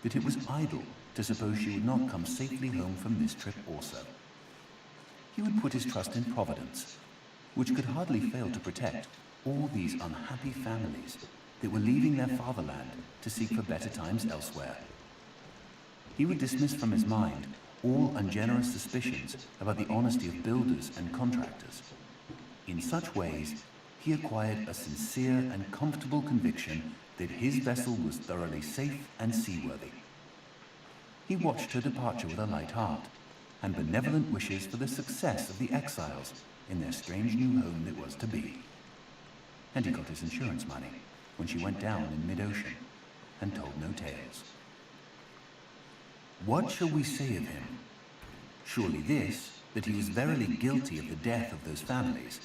that it was idle to suppose she would not come safely home from this trip also. He would put his trust in Providence, which could hardly fail to protect all these unhappy families that were leaving their fatherland to seek for better times elsewhere. He would dismiss from his mind all ungenerous suspicions about the honesty of builders and contractors. In such ways, he acquired a sincere and comfortable conviction that his vessel was thoroughly safe and seaworthy. He watched her departure with a light heart, and benevolent wishes for the success of the exiles in their strange new home that was to be. And he got his insurance money when she went down in mid-ocean and told no tales. What shall we say of him? Surely this, that he was verily guilty of the death of those families.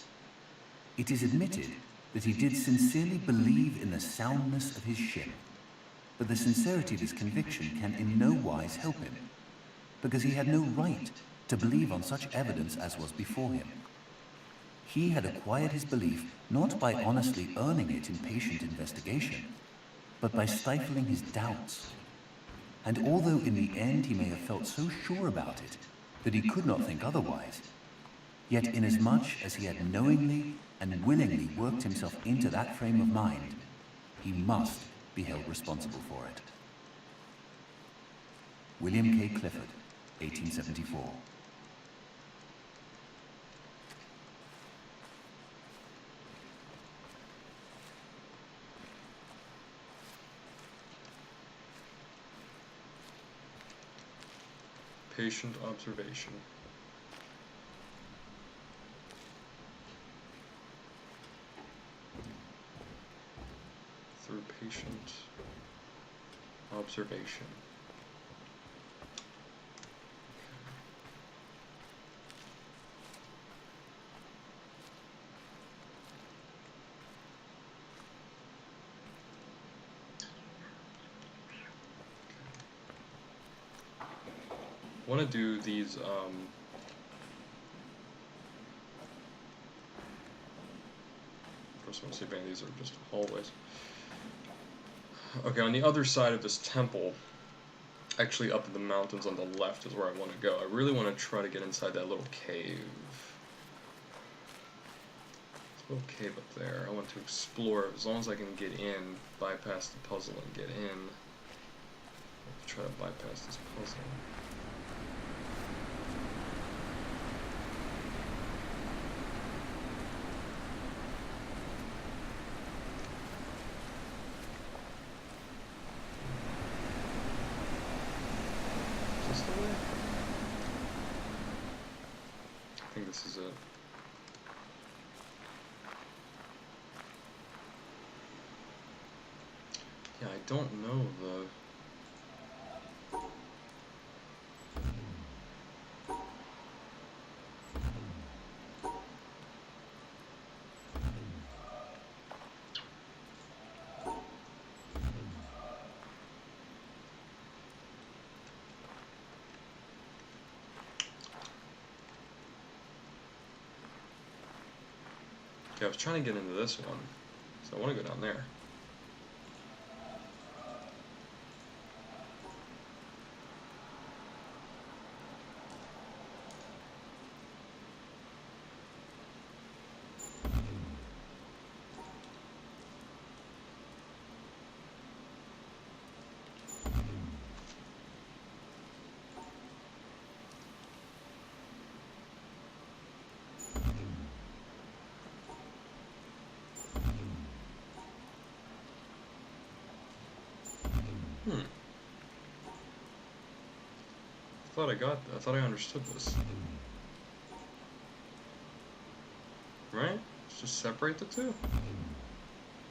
It is admitted that he did sincerely believe in the soundness of his ship, but the sincerity of his conviction can in no wise help him, because he had no right to believe on such evidence as was before him. He had acquired his belief not by honestly earning it in patient investigation, but by stifling his doubts. And although in the end he may have felt so sure about it, that he could not think otherwise. Yet inasmuch as he had knowingly and willingly worked himself into that frame of mind, he must be held responsible for it. William K. Clifford, 1874. Patient observation. Through patient observation. I want to do these, first I want to see if any of these are just hallways. Okay, on the other side of this temple, actually up in the mountains on the left is where I want to go. I really want to try to get inside that little cave. This little cave up there. I want to explore it as long as I can get in, bypass the puzzle and get in. I'll try to bypass this puzzle. I think this is it. Yeah, I don't know the... Okay, I was trying to get into this one, so I want to go down there. I thought I understood this. Right? Let's just separate the two.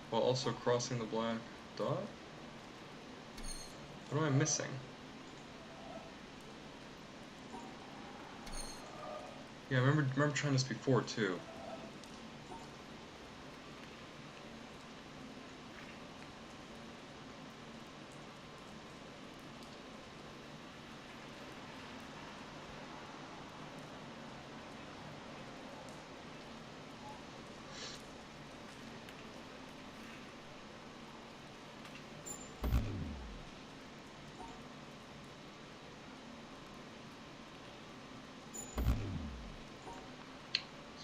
While also crossing the black dot? What am I missing? Yeah, I remember trying this before too.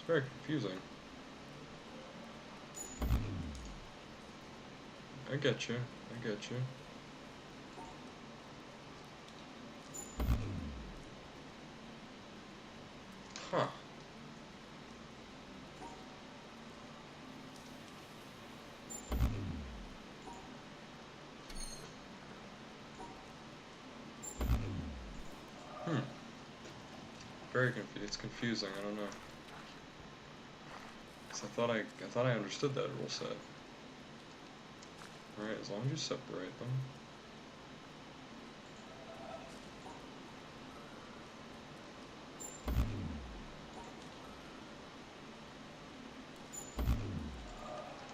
Very confusing. I get you. I get you. Huh. Very confusing. It's confusing. I don't know. I thought I understood that rule set. Alright, as long as you separate them.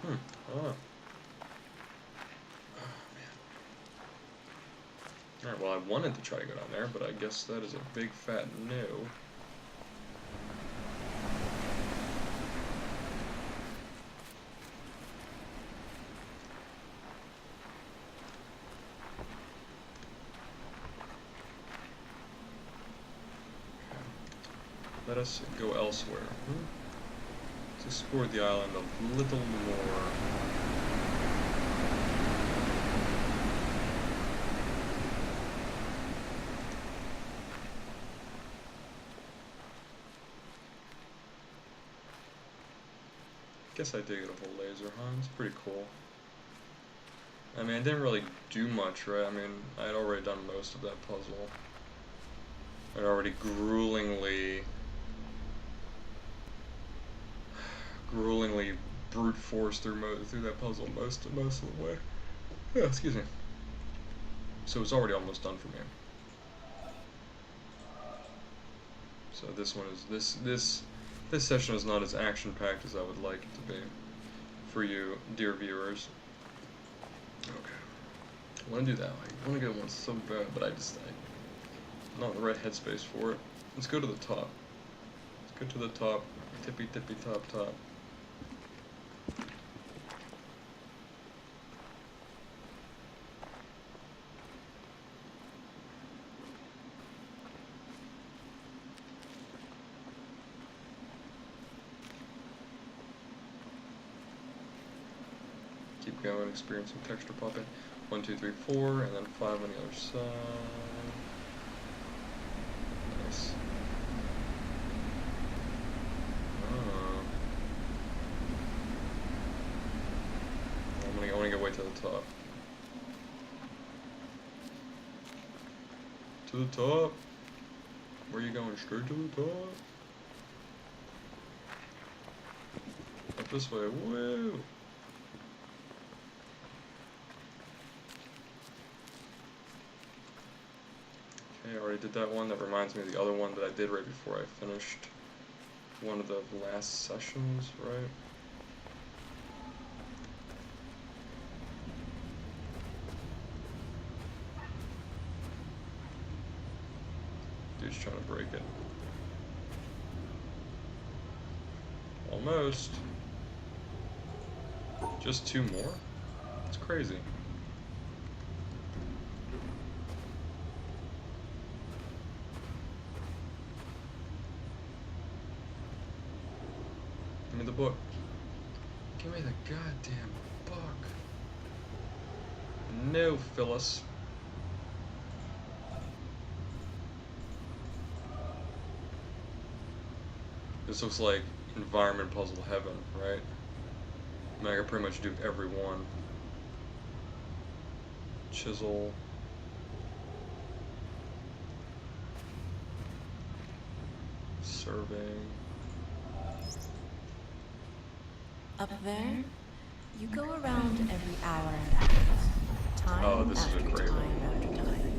I don't know. Oh, man. Alright, well I wanted to try to go down there, but I guess that is a big fat no. Let us go elsewhere. Let's explore the island a little more. Guess I did get a whole laser, huh? It's pretty cool. I mean, I didn't really do much, right? I mean, I had already done most of that puzzle. I'd already gruelingly brute force through that puzzle most of the way. Yeah, excuse me. So it's already almost done for me. So this one is this session is not as action-packed as I would like it to be for you, dear viewers. Okay, I want to do that. I want to get one so bad, but I'm not in the right headspace for it. Let's go to the top. Let's go to the top. Tippy tippy top top. Keep going, experiencing texture popping. 1, 2, 3, 4, and then 5 on the other side. Nice. I want to get way to the top. To the top. Where are you going? Straight to the top. Up this way. Whoa. Okay, I already did that one. That reminds me of the other one that I did right before I finished one of the last sessions, right? Dude's trying to break it. Almost. Just 2 more? That's crazy. Give me the book. Give me the goddamn book. No, Phyllis. This looks like environment puzzle heaven, right? I mean, I can pretty much do every one. Chisel. Surveying. Up there, you go around every hour and a half. Time This is a after great time one. after time.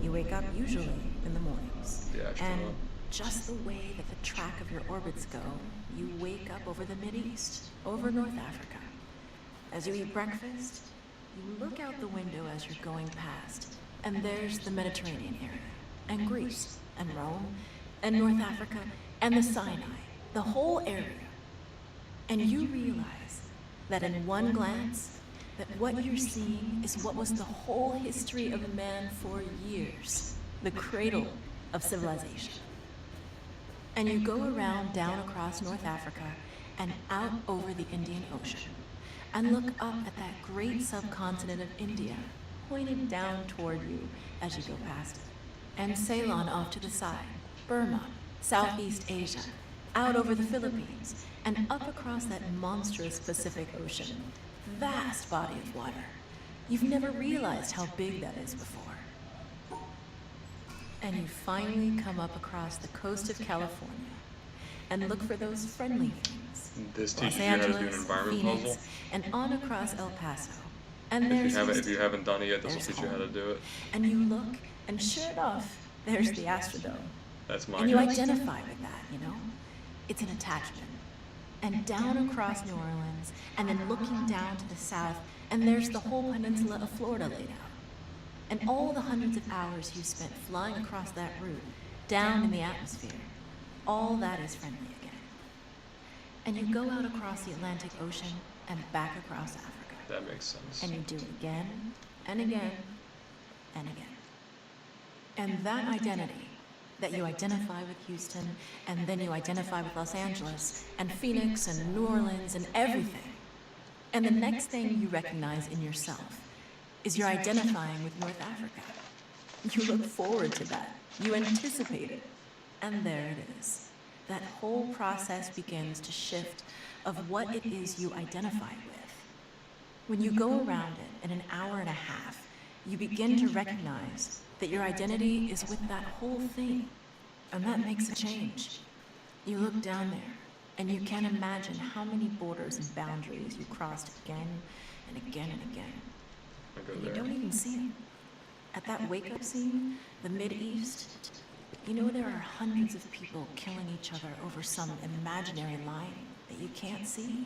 You wake up usually in the mornings. The astronaut. And just the way that the track of your orbits go, you wake up over the Mideast, over North Africa. As you eat breakfast, you look out the window as you're going past, and there's the Mediterranean area, and Greece, and Rome, and North Africa, and the Sinai, the whole area. And you realize that in one glance, that what you're seeing is what was the whole history of man for years, the cradle of civilization. And you go around down across North Africa and out over the Indian Ocean, and look up at that great subcontinent of India, pointed down toward you as you go past it. And Ceylon off to the side, Burma, Southeast Asia, out over the Philippines, and up across that monstrous Pacific Ocean. Vast body of water. You've never realized how big that is before. And you finally come up across the coast of California and look for those friendly things. This Los teaches you how to do an Angeles, environment Phoenix, puzzle. and on across El Paso. And If there's you Houston. haven't done it yet, this will There's teach you how to home. do it. And you look, and sure enough, there's the Astrodome. That's my And you guess. identify with that, you know? It's an attachment. And down across New Orleans, and then looking down to the south, and there's the whole peninsula of Florida laid out. And all the hundreds of hours you spent flying across that route, down in the atmosphere, all that is friendly again. And you go out across the Atlantic Ocean and back across Africa. That makes sense. And you do it again, and again, and again. And that identity, that you identify with Houston, and then you identify with Los Angeles, and Phoenix, and New Orleans, and everything. And the next thing you recognize in yourself is you're identifying with North Africa. You look forward to that. You anticipate it. And there it is. That whole process begins to shift of what it is you identify with. When you go around it in an hour and a half, you begin to recognize that your identity is with that whole thing. And that makes a change. You look down there, and you can't imagine how many borders and boundaries you crossed again and again and again. I go And there. you don't even see them. At that wake-up scene, the Mid-East, you know there are hundreds of people killing each other over some imaginary line that you can't see.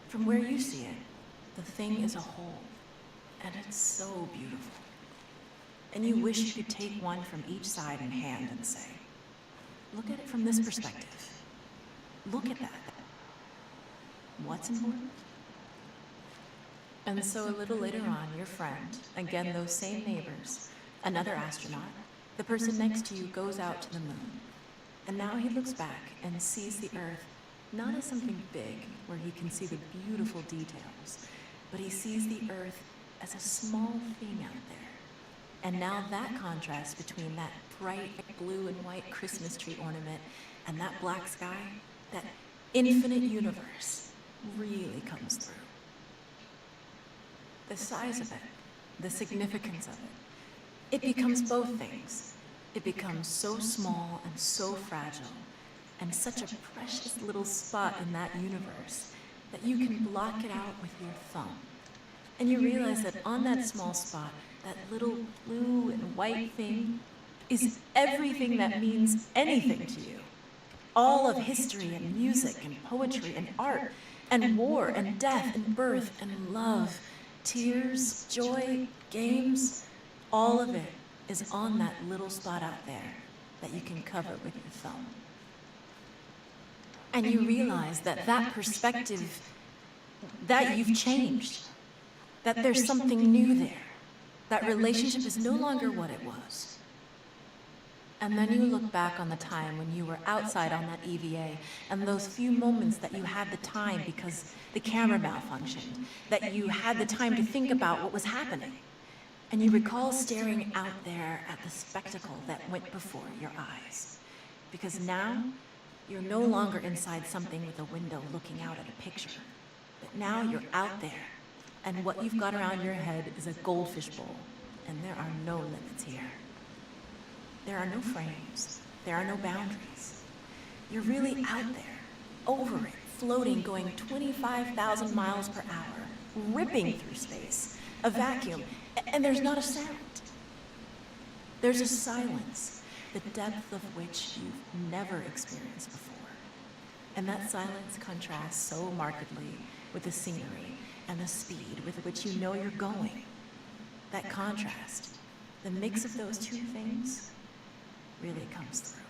From where you see it, the thing is a whole, and it's so beautiful. And you wish you could take one from each side in hand and say, look at it from this perspective. Look at that. What's important? And so a little later on, your friend, again those same neighbors, another astronaut, the person next to you goes out to the moon. And now he looks back and sees the Earth not as something big where he can see the beautiful details, but he sees the Earth as a small thing out there. And now that contrast between that bright blue and white Christmas tree ornament and that black sky, that infinite universe, really comes through. The size of it, the significance of it, it becomes both things. It becomes so small and so fragile, and such a precious little spot in that universe that you can block it out with your thumb. And you realize that on that small spot, that little blue and white thing is everything that means anything to you. All of history and music and poetry and art and war and death and birth and love, tears, joy, games, all of it is on that little spot out there that you can cover with your thumb. And you realize that that perspective, that you've changed, that there's something new there. That relationship is no longer what it was. And then you look back on the time when you were outside on that EVA and those few moments that you had the time because the camera malfunctioned, that you had the time to think about what was happening. And you recall staring out there at the spectacle that went before your eyes. Because now, you're no longer inside something with a window looking out at a picture. But now you're out there. And what you've got around your head is a goldfish bowl, and there are no limits here. There are no frames. There are no boundaries. You're really out there, over it, floating, going 25,000 miles per hour, ripping through space, a vacuum, and there's not a sound. There's a silence, the depth of which you've never experienced before. And that silence contrasts so markedly with the scenery and the speed with which you know you're going. That contrast, the mix of those two things, really comes through.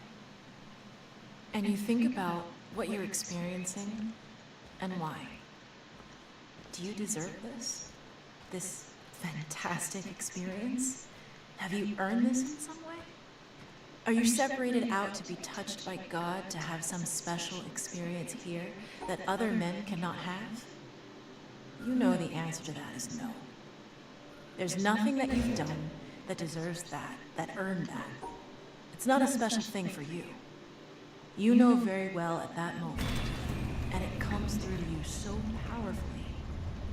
And you think about what you're experiencing and why. Do you deserve this? This fantastic experience? Have you earned this in some way? Are you separated out to be touched by God to have some special experience here that other men cannot have? You know the answer to that is no. There's nothing that you've done that deserves that earned that. It's not a special thing for you. You know very well at that moment, and it comes through to you so powerfully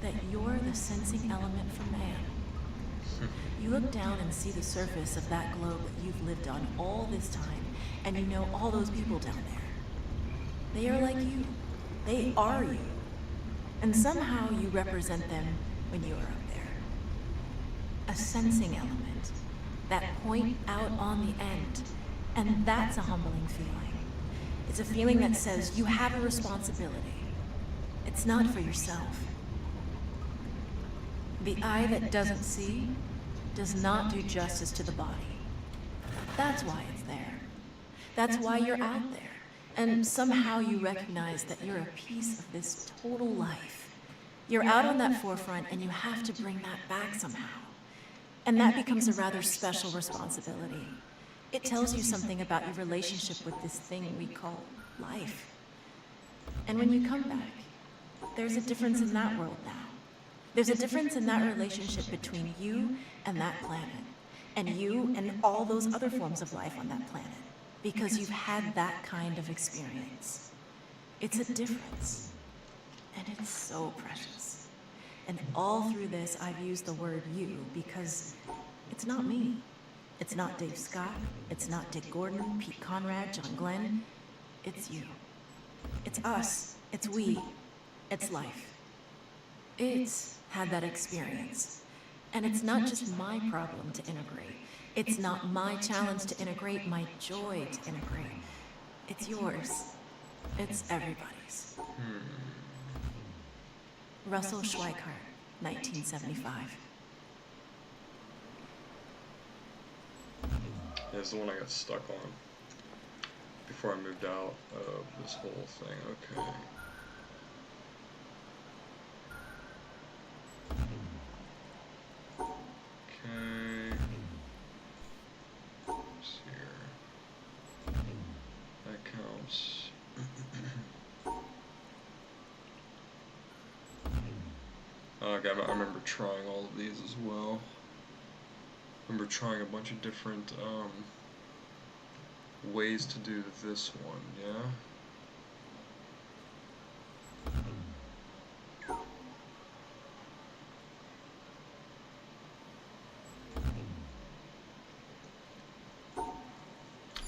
that you're the sensing element for man. You look down and see the surface of that globe that you've lived on all this time, and you know all those people down there. They are like you. They are you. And somehow you represent them when you are up there. A sensing element, that point out on the end, and that's a humbling feeling. It's a feeling that says you have a responsibility. It's not for yourself. The eye that doesn't see does not do justice to the body. That's why it's there. That's why you're out there. And somehow you recognize that you're a piece of this total life. You're out on that forefront and you have to bring that back somehow. And that becomes a rather special responsibility. It tells you something about your relationship with this thing we call life. And when you come back, there's a difference in that world now. There's a difference in that relationship between you and that planet, and you and all those other forms of life on that planet, because you've had that kind of experience. It's a difference, and it's so precious. And all through this, I've used the word you because it's not me. It's not Dave Scott. It's not Dick Gordon, Pete Conrad, John Glenn. It's you. It's us. It's we. It's life. It's had that experience. And it's not just my problem to integrate. It's not my challenge to integrate, my joy to integrate. It's yours. It's everybody's. Russell Schweikart, 1975. Yeah, it's the one I got stuck on before I moved out of this whole thing. Okay. Okay. Let's see here. That counts. Okay, I remember trying all of these as well. I remember trying a bunch of different ways to do this one, yeah?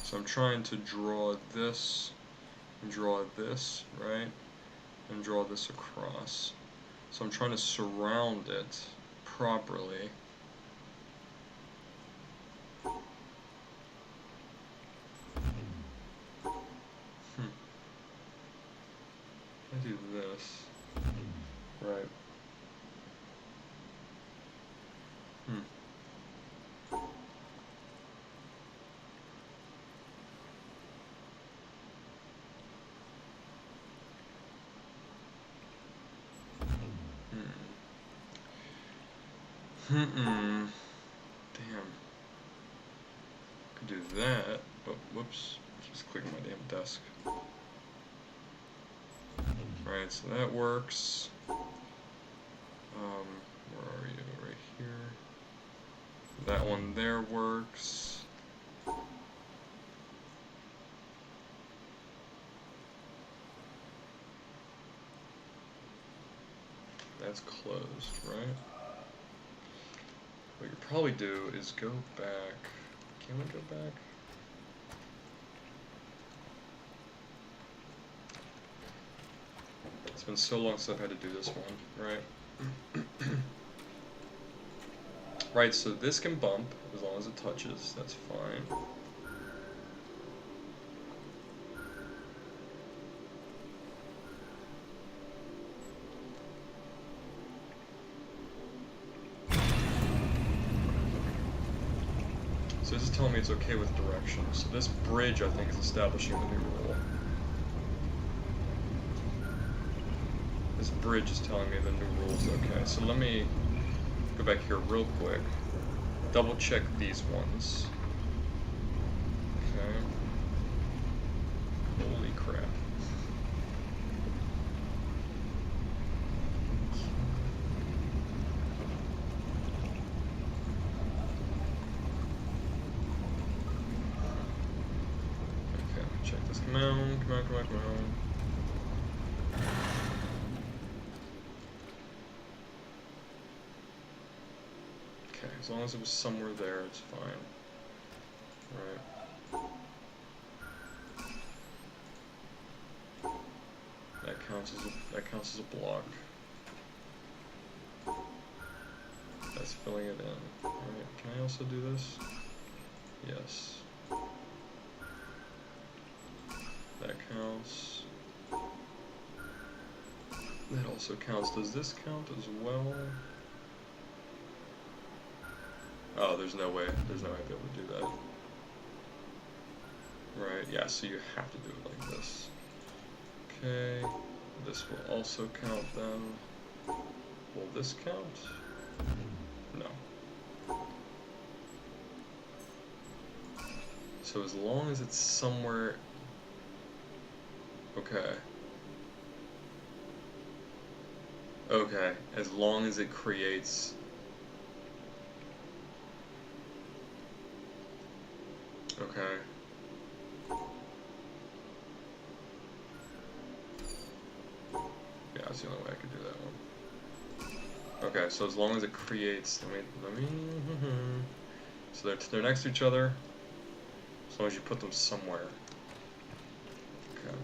So I'm trying to draw this, and draw this, right? And draw this across. So I'm trying to surround it properly. I do this. Right. Damn. Could do that, but whoops. Just clicking my damn desk. Right, so that works. Where are you? Right here. That one there works. That's closed, right? What you probably do is go back. Can we go back? It's been so long since I've had to do this one, right? Right, so this can bump as long as it touches, that's fine. So this is telling me it's okay with direction. So this bridge, I think, is establishing the new rule. This bridge is telling me the new rule is okay. So let me go back here real quick. Double check these ones. Okay. Holy crap. Check this. Come on, come on, come on, come on. Okay, as long as it was somewhere there, it's fine. Right. That counts as a block. That's filling it in. Alright, can I also do this? Yes. That counts. That also counts. Does this count as well? Oh, there's no way. There's no way I'd be able to do that. Right, yeah, so you have to do it like this. Okay, this will also count then. Will this count? No. So as long as it's somewhere... Okay. Okay, as long as it creates... Okay. Yeah, that's the only way I could do that one. Okay, so as long as it creates... Let me... So they're next to each other. As long as you put them somewhere. Okay.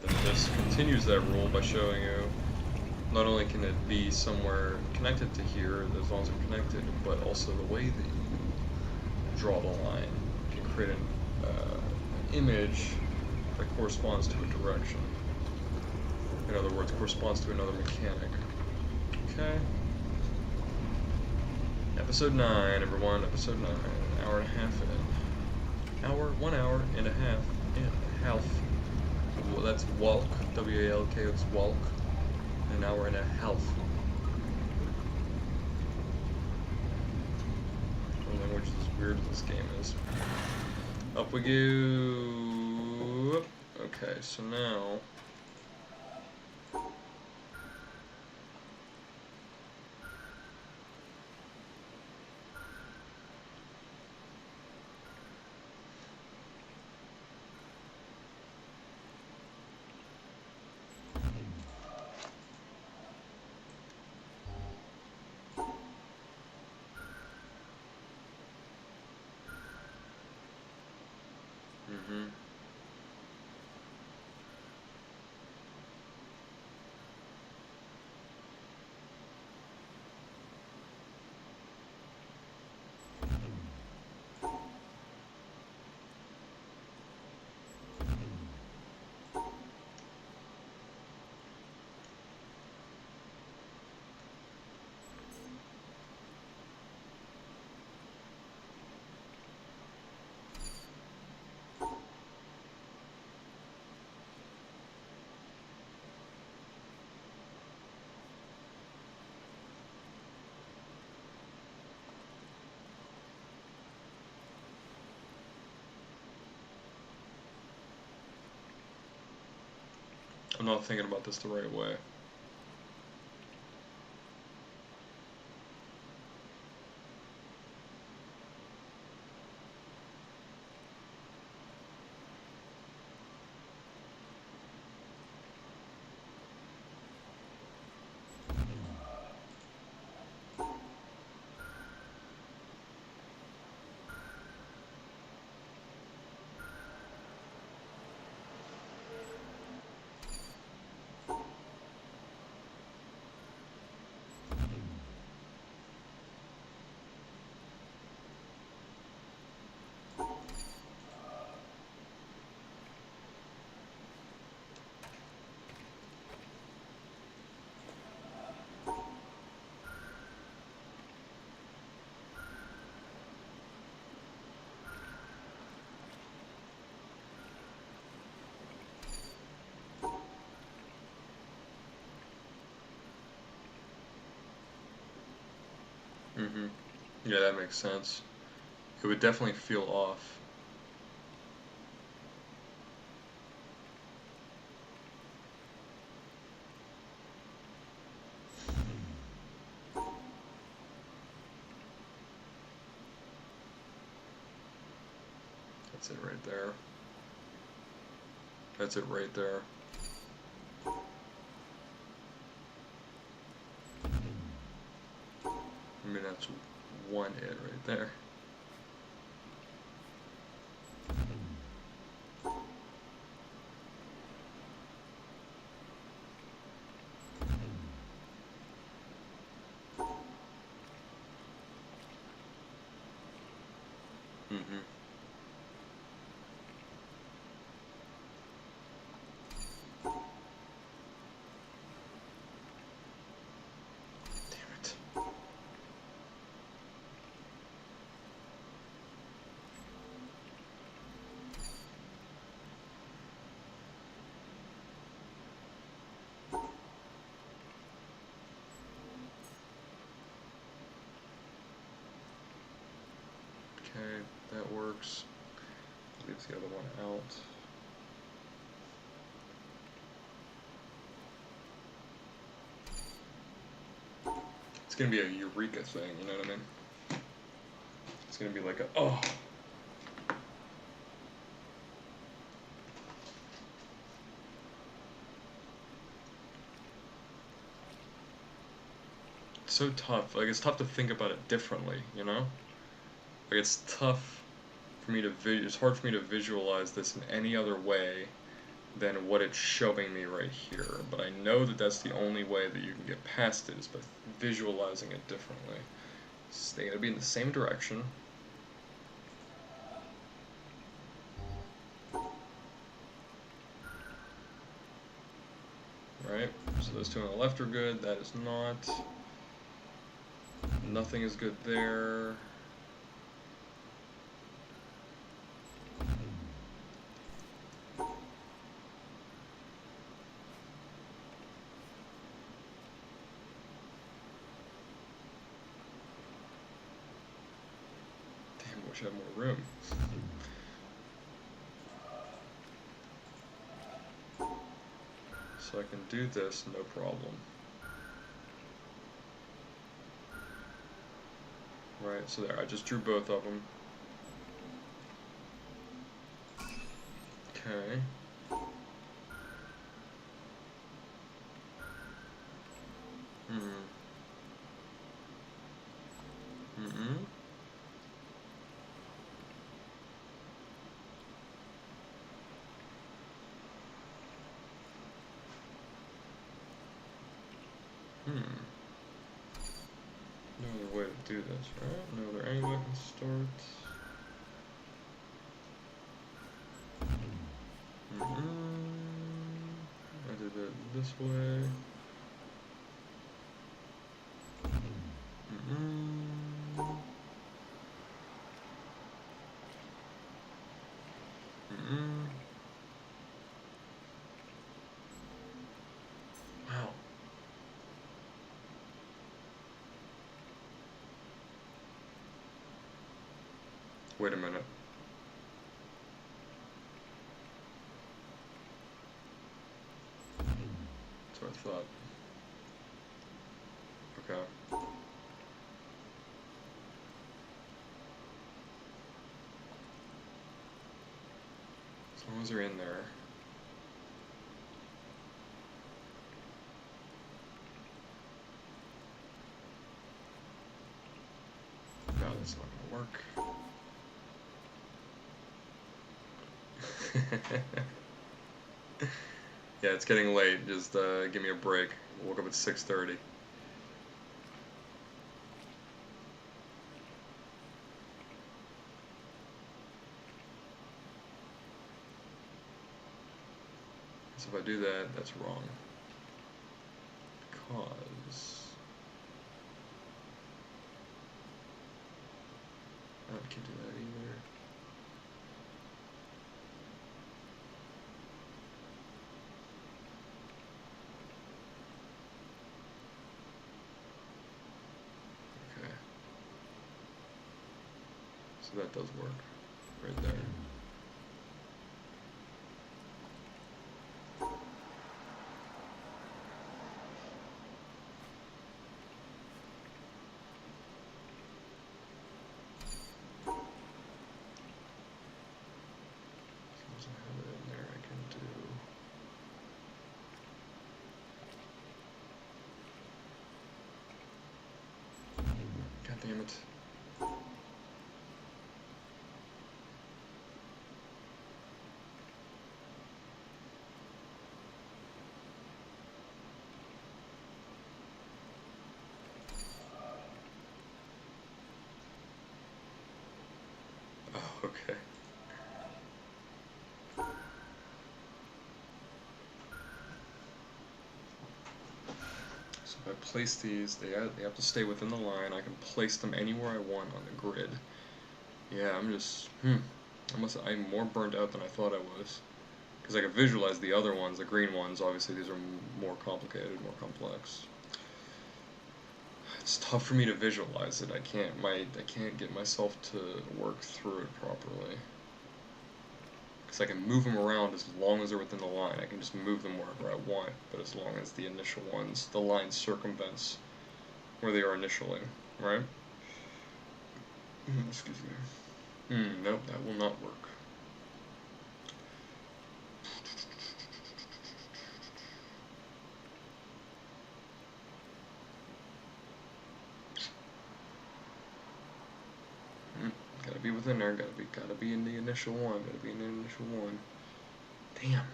Then this continues that rule by showing you not only can it be somewhere connected to here, as long as it's connected, but also the way that you draw the line can create an image that corresponds to a direction. In other words, corresponds to another mechanic. Okay. Episode 9, everyone. Episode 9. An hour and a half in. 1 hour and a half in. Half. Well, that's walk. W-A-L-K. It's walk. An hour and a half. What language is weird as this game is. Up we go. Okay, so now. Mm-hmm. I'm not thinking about this the right way. Mm-hmm. Yeah, that makes sense. It would definitely feel off. That's it right there. That's it right there. I mean, that's one it right there. Mm-hmm. Damn it. That works. Leaves the other one out. It's gonna be a eureka thing, you know what I mean? It's gonna be like a, oh! It's so tough. Like, it's tough to think about it differently, you know? Like, it's tough for me to it's hard for me to visualize this in any other way than what it's showing me right here. But I know that that's the only way that you can get past it, is by visualizing it differently. So they gotta be in the same direction. Right? So those two on the left are good, that is not. Nothing is good there. Damn, wish I had more room. So I can do this, no problem. Right, so there, I just drew both of them. Okay. No other way to do this, right? No other angle I can start. I did it this way. Wow. Wait a minute. That's what I thought. Okay. As long as they're in there. No, that's not gonna work. Yeah, it's getting late. Just give me a break. Woke up at 6:30. So if I do that, that's wrong. Because I can't do that either. Okay. So that does work. Right there. Damn it. Oh, okay. So if I place these, they have to stay within the line. I can place them anywhere I want on the grid. Yeah, I'm just, I'm more burnt out than I thought I was. Because I can visualize the other ones, the green ones. Obviously these are more complicated, more complex. It's tough for me to visualize it. I can't get myself to work through it properly. Because I can move them around as long as they're within the line. I can just move them wherever I want, but as long as the initial ones, the line circumvents where they are initially, right? Excuse me. Nope, that will not work. Gotta be within there, gotta be in the initial one, gotta be in the initial one. Damn.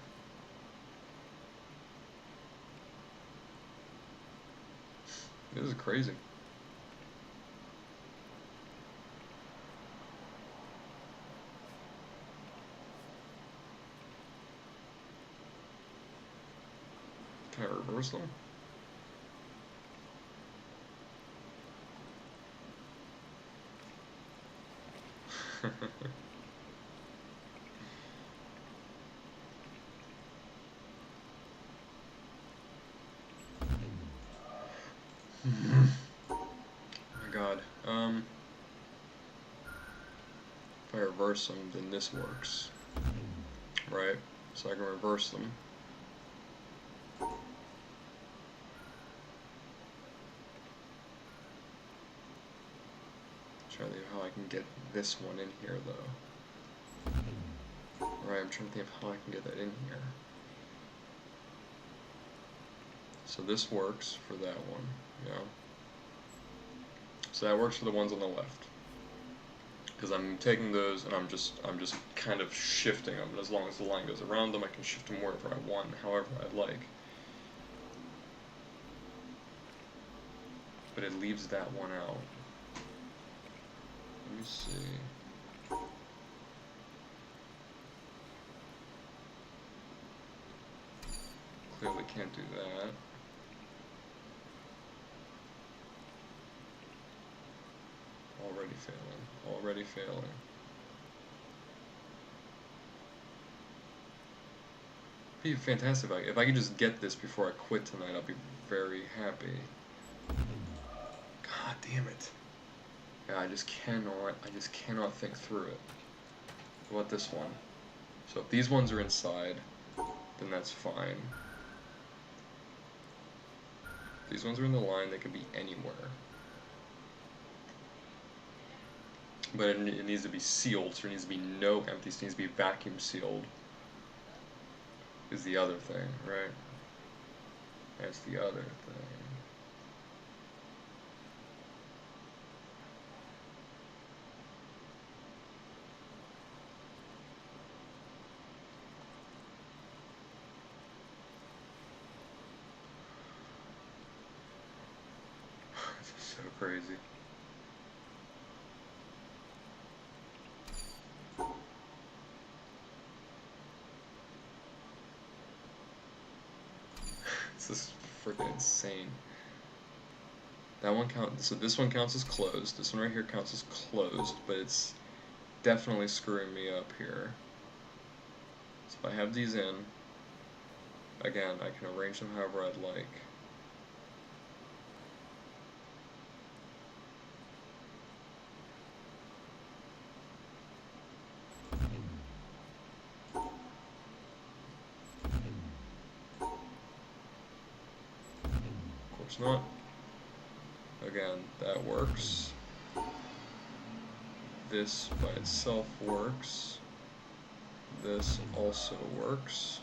This is crazy. Can I reverse them? Oh my god. If I reverse them, then this works. Right? So I can reverse them. Trying to think of how I can get this one in here, though. Right, I'm trying to think of how I can get that in here. So this works for that one, yeah. So that works for the ones on the left. Because I'm taking those and I'm just kind of shifting them. And as long as the line goes around them, I can shift them wherever I want, however I'd like. But it leaves that one out. Let me see. Clearly can't do that. Already failing. Already failing. It'd be fantastic if I could just get this before I quit tonight. I'll be very happy. God damn it. Yeah, I just cannot think through it. What about this one? So if these ones are inside, then that's fine. If these ones are in the line, they could be anywhere. But it needs to be sealed, so there needs to be no empty, so it needs to be vacuum sealed. Is the other thing, right? That's the other thing. This is so crazy. This is freaking insane. That one counts, so this one counts as closed. This one right here counts as closed, but it's definitely screwing me up here. So if I have these in, again, I can arrange them however I'd like. Of course not. Again, that works. This by itself works. This also works.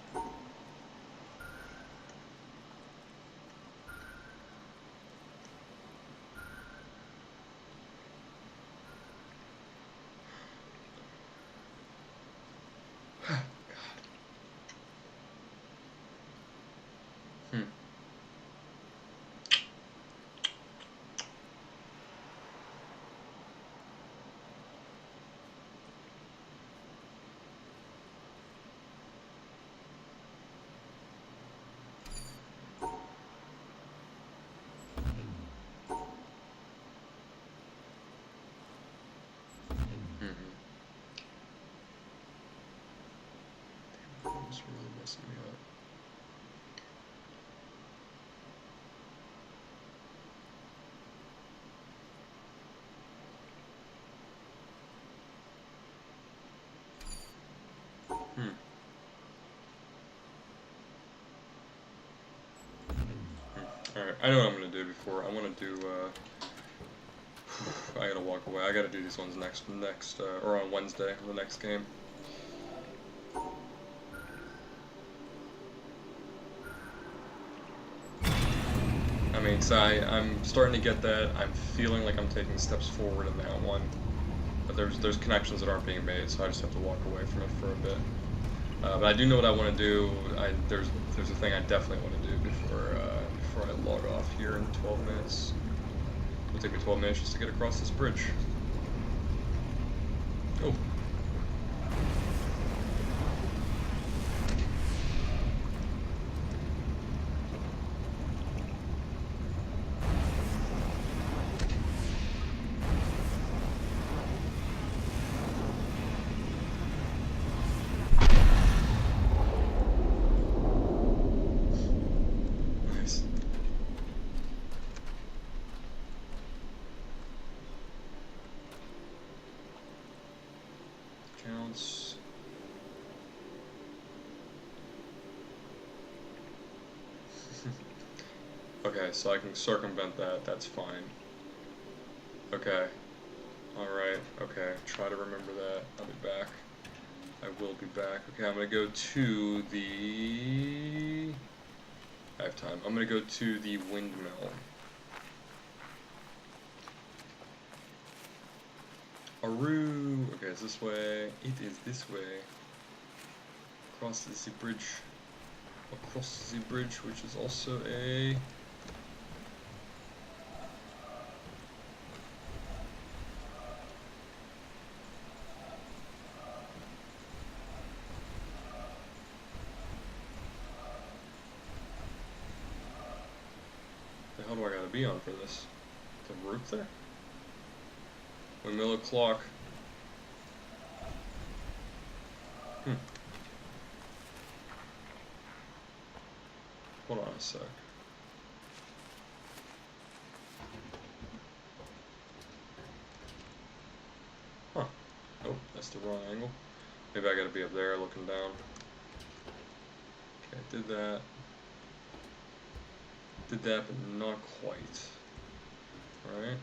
It's really messing me up. Alright, I know what I'm gonna do before. I wanna do, I gotta walk away. I gotta do these ones next, or on Wednesday, the next game. I mean, so I'm starting to get that. I'm feeling like I'm taking steps forward in that one. But there's connections that aren't being made, so I just have to walk away from it for a bit. But I do know what I want to do. There's a thing I definitely want to do before I log off here in 12 minutes. It'll take me 12 minutes just to get across this bridge. Oh. Counts. Okay, so I can circumvent that, that's fine. Okay. Alright, okay, try to remember that. I'll be back. I will be back. Okay, I'm gonna go to the... I have time. I'm gonna go to the windmill. Aru! Okay, it's this way. It is this way. Across the bridge. Across the bridge, which is also a... The hell do I gotta be on for this? The roof there? Windmill o'clock. Hold on a sec. Huh. Oh, that's the wrong angle. Maybe I gotta be up there looking down. Okay, did that. Did that, but not quite. Alright.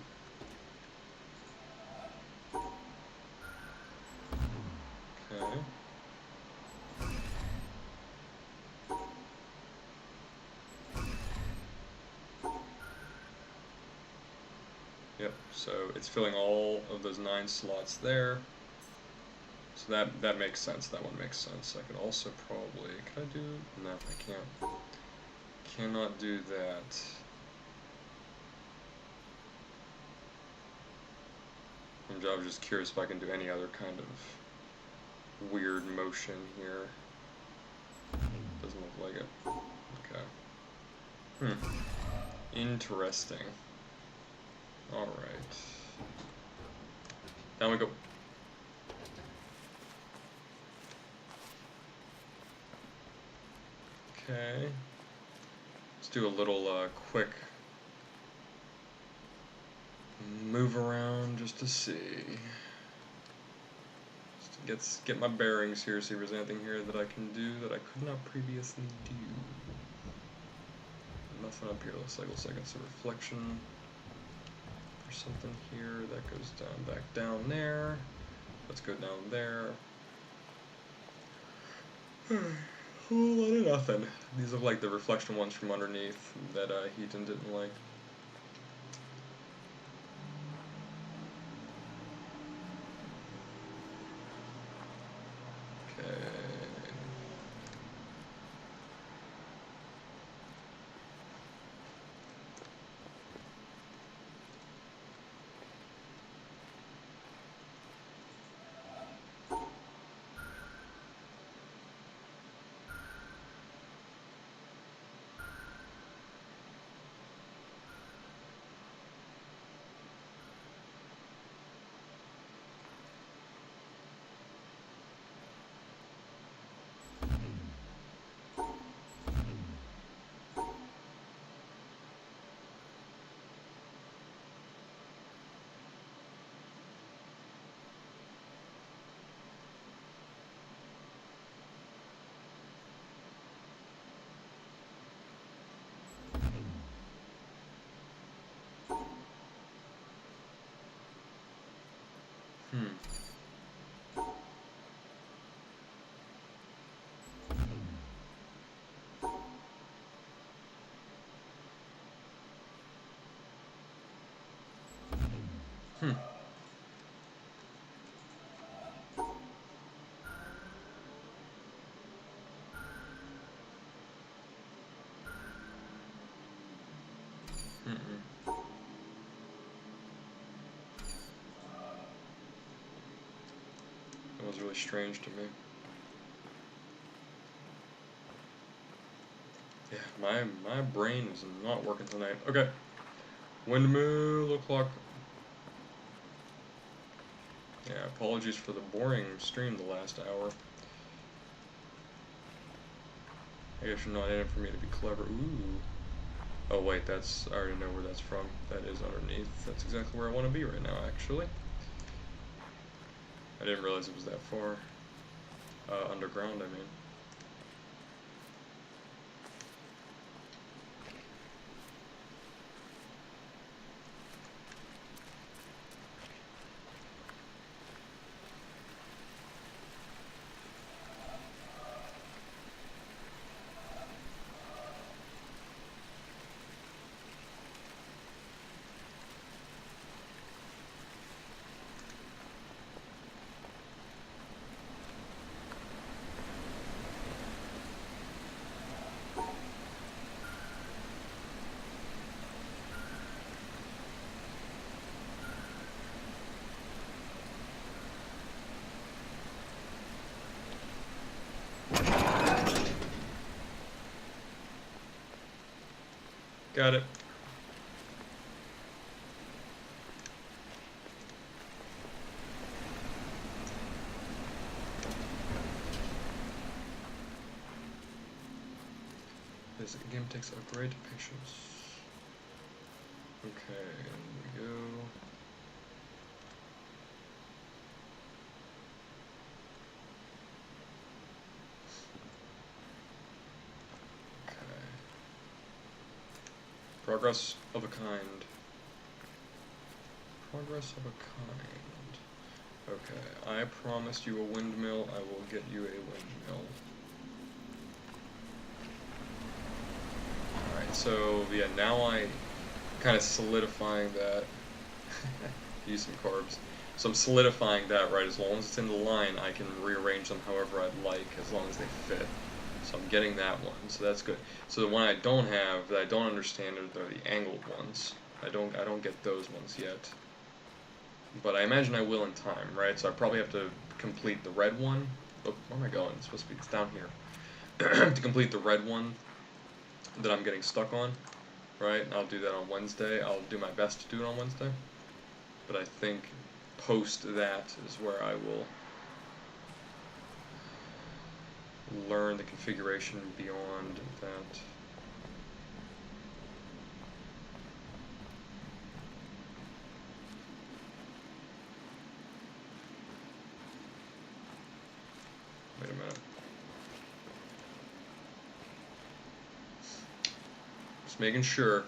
Okay. Yep, so it's filling all of those 9 slots there. So that makes sense, that one makes sense. I could also probably, can I do, no, I can't. Cannot do that. I was just curious if I can do any other kind of weird motion here. Doesn't look like it. Okay. Interesting. Alright. Down we go. Okay. Let's do a little quick move around just to see. Just to get my bearings here, see if there's anything here that I can do that I could not previously do. Nothing up here. Looks like it's a reflection. There's something here that goes down, back down there. Let's go down there. Whole lot of nothing. These look like the reflection ones from underneath that Heaton didn't like. Okay. That was really strange to me. Yeah, my brain is not working tonight. Okay. Windmill o'clock. Yeah, apologies for the boring stream the last hour. I guess you're not in it for me to be clever. Ooh. Oh wait, that's, I already know where that's from. That is underneath. That's exactly where I want to be right now, actually. I didn't realize it was that far. Underground, I mean. Got it. This game takes a great patience. Okay, here we go. Progress of a kind. Progress of a kind. Okay, I promised you a windmill, I will get you a windmill. Alright, so yeah, now I kind of solidifying that. Use some carbs. So I'm solidifying that, right? As long as it's in the line, I can rearrange them however I'd like, as long as they fit. So I'm getting that one, so that's good. So the one I don't have, that I don't understand, are the angled ones. I don't get those ones yet. But I imagine I will in time, right? So I probably have to complete the red one. Oh, where am I going? It's supposed to be, it's down here. To complete the red one that I'm getting stuck on, right? I'll do that on Wednesday. I'll do my best to do it on Wednesday. But I think post that is where I will learn the configuration beyond that. Wait a minute. Just making sure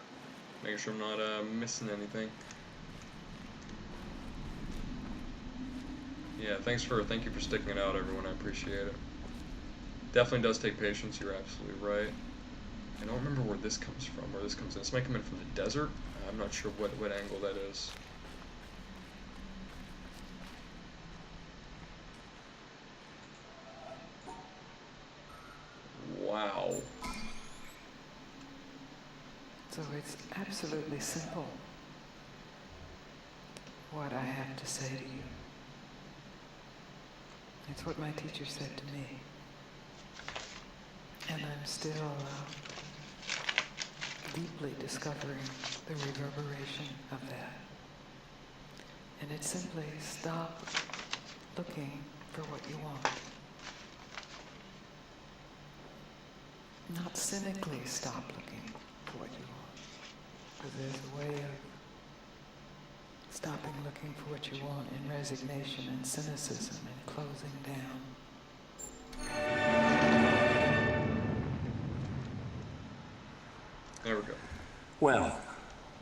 I'm not missing anything. Yeah, thank you for sticking it out, everyone. I appreciate it. Definitely does take patience. You're absolutely right. I don't remember where this comes from. Where this comes in. This might come in from the desert. I'm not sure what angle that is. Wow. So it's absolutely simple what I have to say to you. It's what my teacher said to me. And I'm still deeply discovering the reverberation of that. And it's simply stop looking for what you want. Not cynically stop looking for what you want. Because there's a way of stopping looking for what you want in resignation and cynicism and closing down. There we go. Well,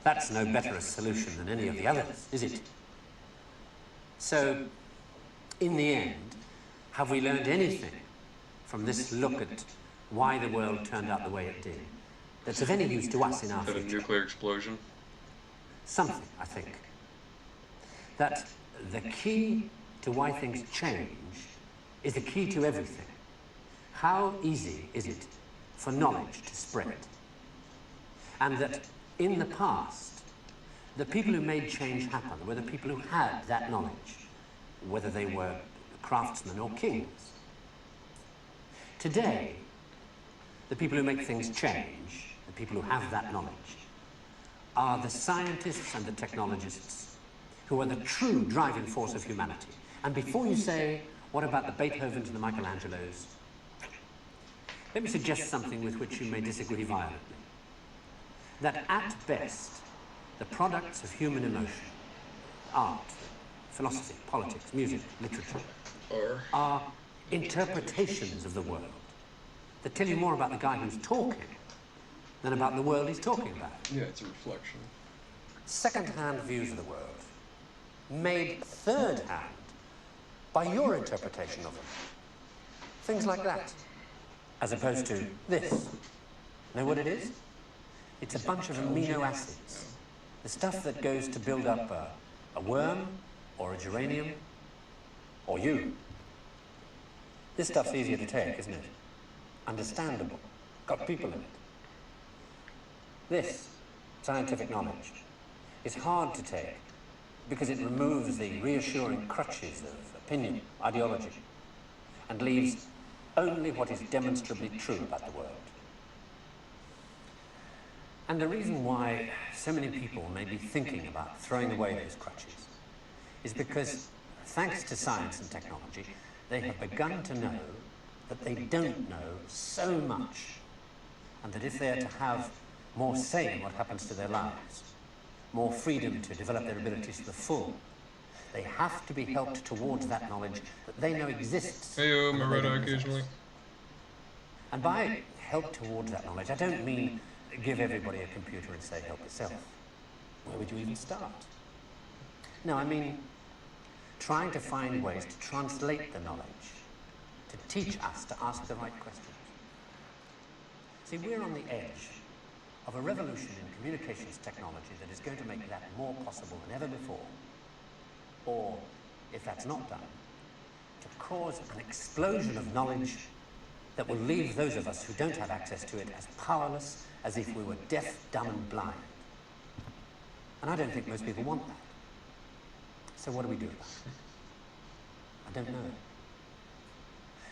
that's no better a solution than any of the others, is it? So, in the end, have we learned anything from this look at why the world turned out the way it did that's of any use to us in our Had a future? nuclear explosion. Something, I think. That the key to why things change is the key to everything. How easy is it for knowledge to spread? And that in the past, the people who made change happen were the people who had that knowledge, whether they were craftsmen or kings. Today, the people who make things change, the people who have that knowledge, are the scientists and the technologists who are the true driving force of humanity. And before you say, what about the Beethovens and the Michelangelos? Let me suggest something with which you may disagree violently. That at best, the products of human emotion, art, philosophy, politics, music, literature, are interpretations of the world that tell you more about the guy who's talking than about the world he's talking about. Yeah, it's a reflection. Second-hand views of the world, made third-hand by your interpretation of them. Things like that. As opposed to this. Know what it is? It's a bunch of amino acids. The stuff that goes to build up a worm, or a geranium, or you. This stuff's easier to take, isn't it? Understandable. Got people in it. This, scientific knowledge, is hard to take because it removes the reassuring crutches of opinion, ideology, and leaves only what is demonstrably true about the world. And the reason why so many people may be thinking about throwing away those crutches is because, thanks to science and technology, they have begun to know that they don't know so much, and that if they are to have more say in what happens to their lives, more freedom to develop their abilities to the full, they have to be helped towards that knowledge that they know exists. Heyo, and that they Moretta don't possess. occasionally. And by help towards that knowledge, I don't mean give everybody a computer and say help yourself. Where would you even start? No, I mean trying to find ways to translate the knowledge, to teach us to ask the right questions. See, we're on the edge of a revolution in communications technology that is going to make that more possible than ever before. Or, if that's not done, to cause an explosion of knowledge that will leave those of us who don't have access to it as powerless as if we were deaf, dumb, and blind. And I don't think most people want that. So what do we do about it? I don't know.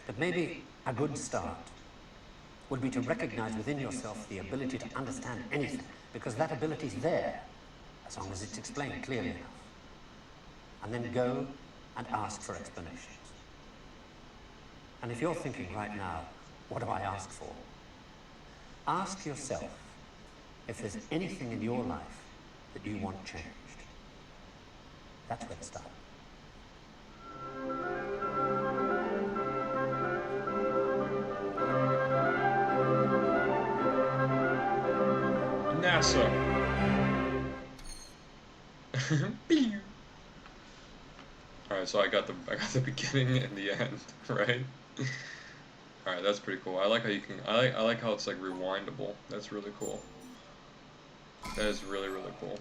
But maybe a good start would be to recognize within yourself the ability to understand anything, because that ability is there, as long as it's explained clearly enough. And then go and ask for explanations. And if you're thinking right now, what do I ask for? Ask yourself if there's anything in your life that you want changed. That's where to start. NASA. Alright, so I got the beginning and the end, right? Alright, that's pretty cool. I like how you can I like how it's like rewindable. That's really cool. That is really, really cool.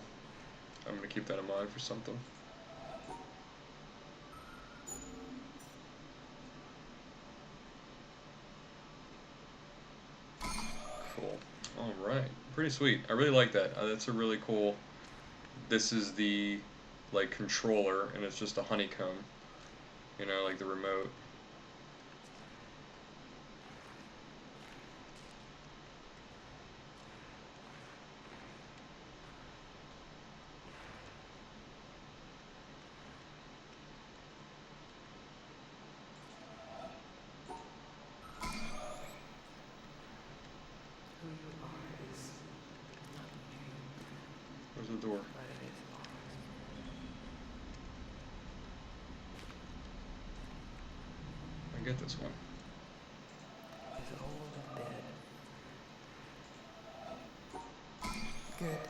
I'm gonna keep that in mind for something. Cool. Alright. Pretty sweet. I really like that. That's a really cool. This is the like controller and it's just a honeycomb. You know, like the remote. Who you are is not new, Where's the door? but it is lost. I get this one. Is old and dead. Good.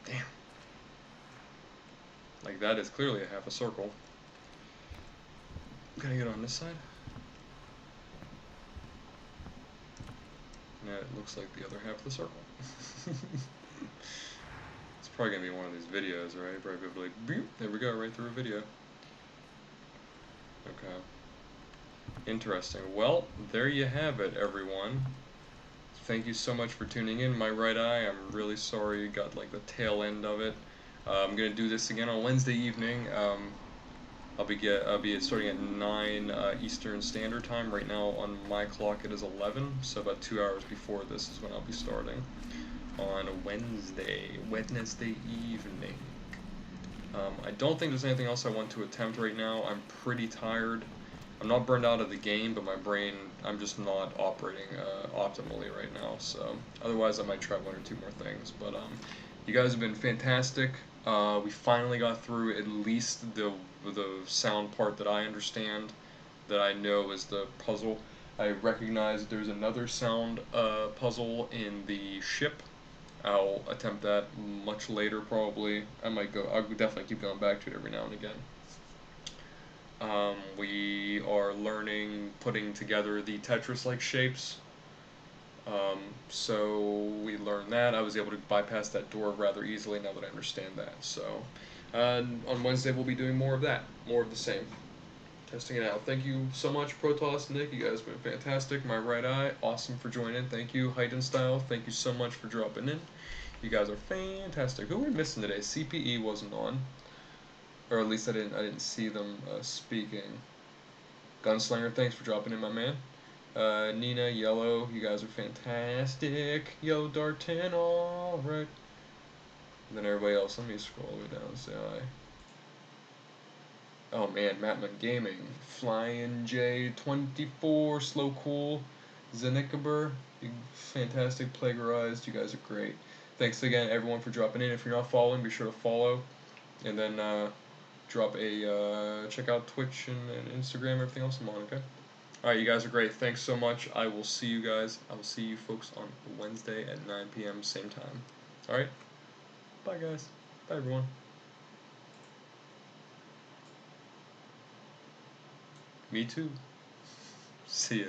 Damn. Like, that is clearly a half a circle. Can I get on this side? Yeah, it looks like the other half of the circle. It's probably gonna be one of these videos, right? Probably be able to like, boop, there we go, right through a video. Okay. Interesting. Well, there you have it, everyone. Thank you so much for tuning in. My right eye, I'm really sorry you got like the tail end of it. I'm gonna do this again on Wednesday evening. I'll be starting at 9 Eastern Standard Time. Right now on my clock it is 11, so about 2 hours before this is when I'll be starting on Wednesday evening. I don't think there's anything else I want to attempt right now. I'm pretty tired. I'm not burned out of the game, but my brain, I'm just not operating optimally right now. So otherwise I might try one or two more things. But you guys have been fantastic. We finally got through at least the sound part that I understand, that I know is the puzzle. I recognize there's another sound puzzle in the ship. I'll attempt that much later probably. I'll definitely keep going back to it every now and again. We are learning putting together the Tetris-like shapes. So we learned that. I was able to bypass that door rather easily now that I understand that. So on Wednesday we'll be doing more of that, more of the same. Testing it out. Thank you so much, Protoss, Nick. You guys have been fantastic. My right eye, awesome for joining. Thank you, Height and Style. Thank you so much for dropping in. You guys are fantastic. Who are we missing today? CPE wasn't on, or at least I didn't see them speaking. Gunslinger, thanks for dropping in, my man. Nina, Yellow, you guys are fantastic. Yo, Darten, alright. And then everybody else, let me scroll all the way down, say hi. Oh man, Matman Gaming, Flying J24, Slow Cool, Zenikaber, fantastic, Plagiarized, you guys are great. Thanks again everyone for dropping in. If you're not following, be sure to follow. And then check out Twitch and Instagram, everything else I'm on, okay? Alright, you guys are great. Thanks so much. I will see you guys. I will see you folks on Wednesday at 9 p.m. same time. Alright? Bye guys. Bye everyone. Me too. See ya.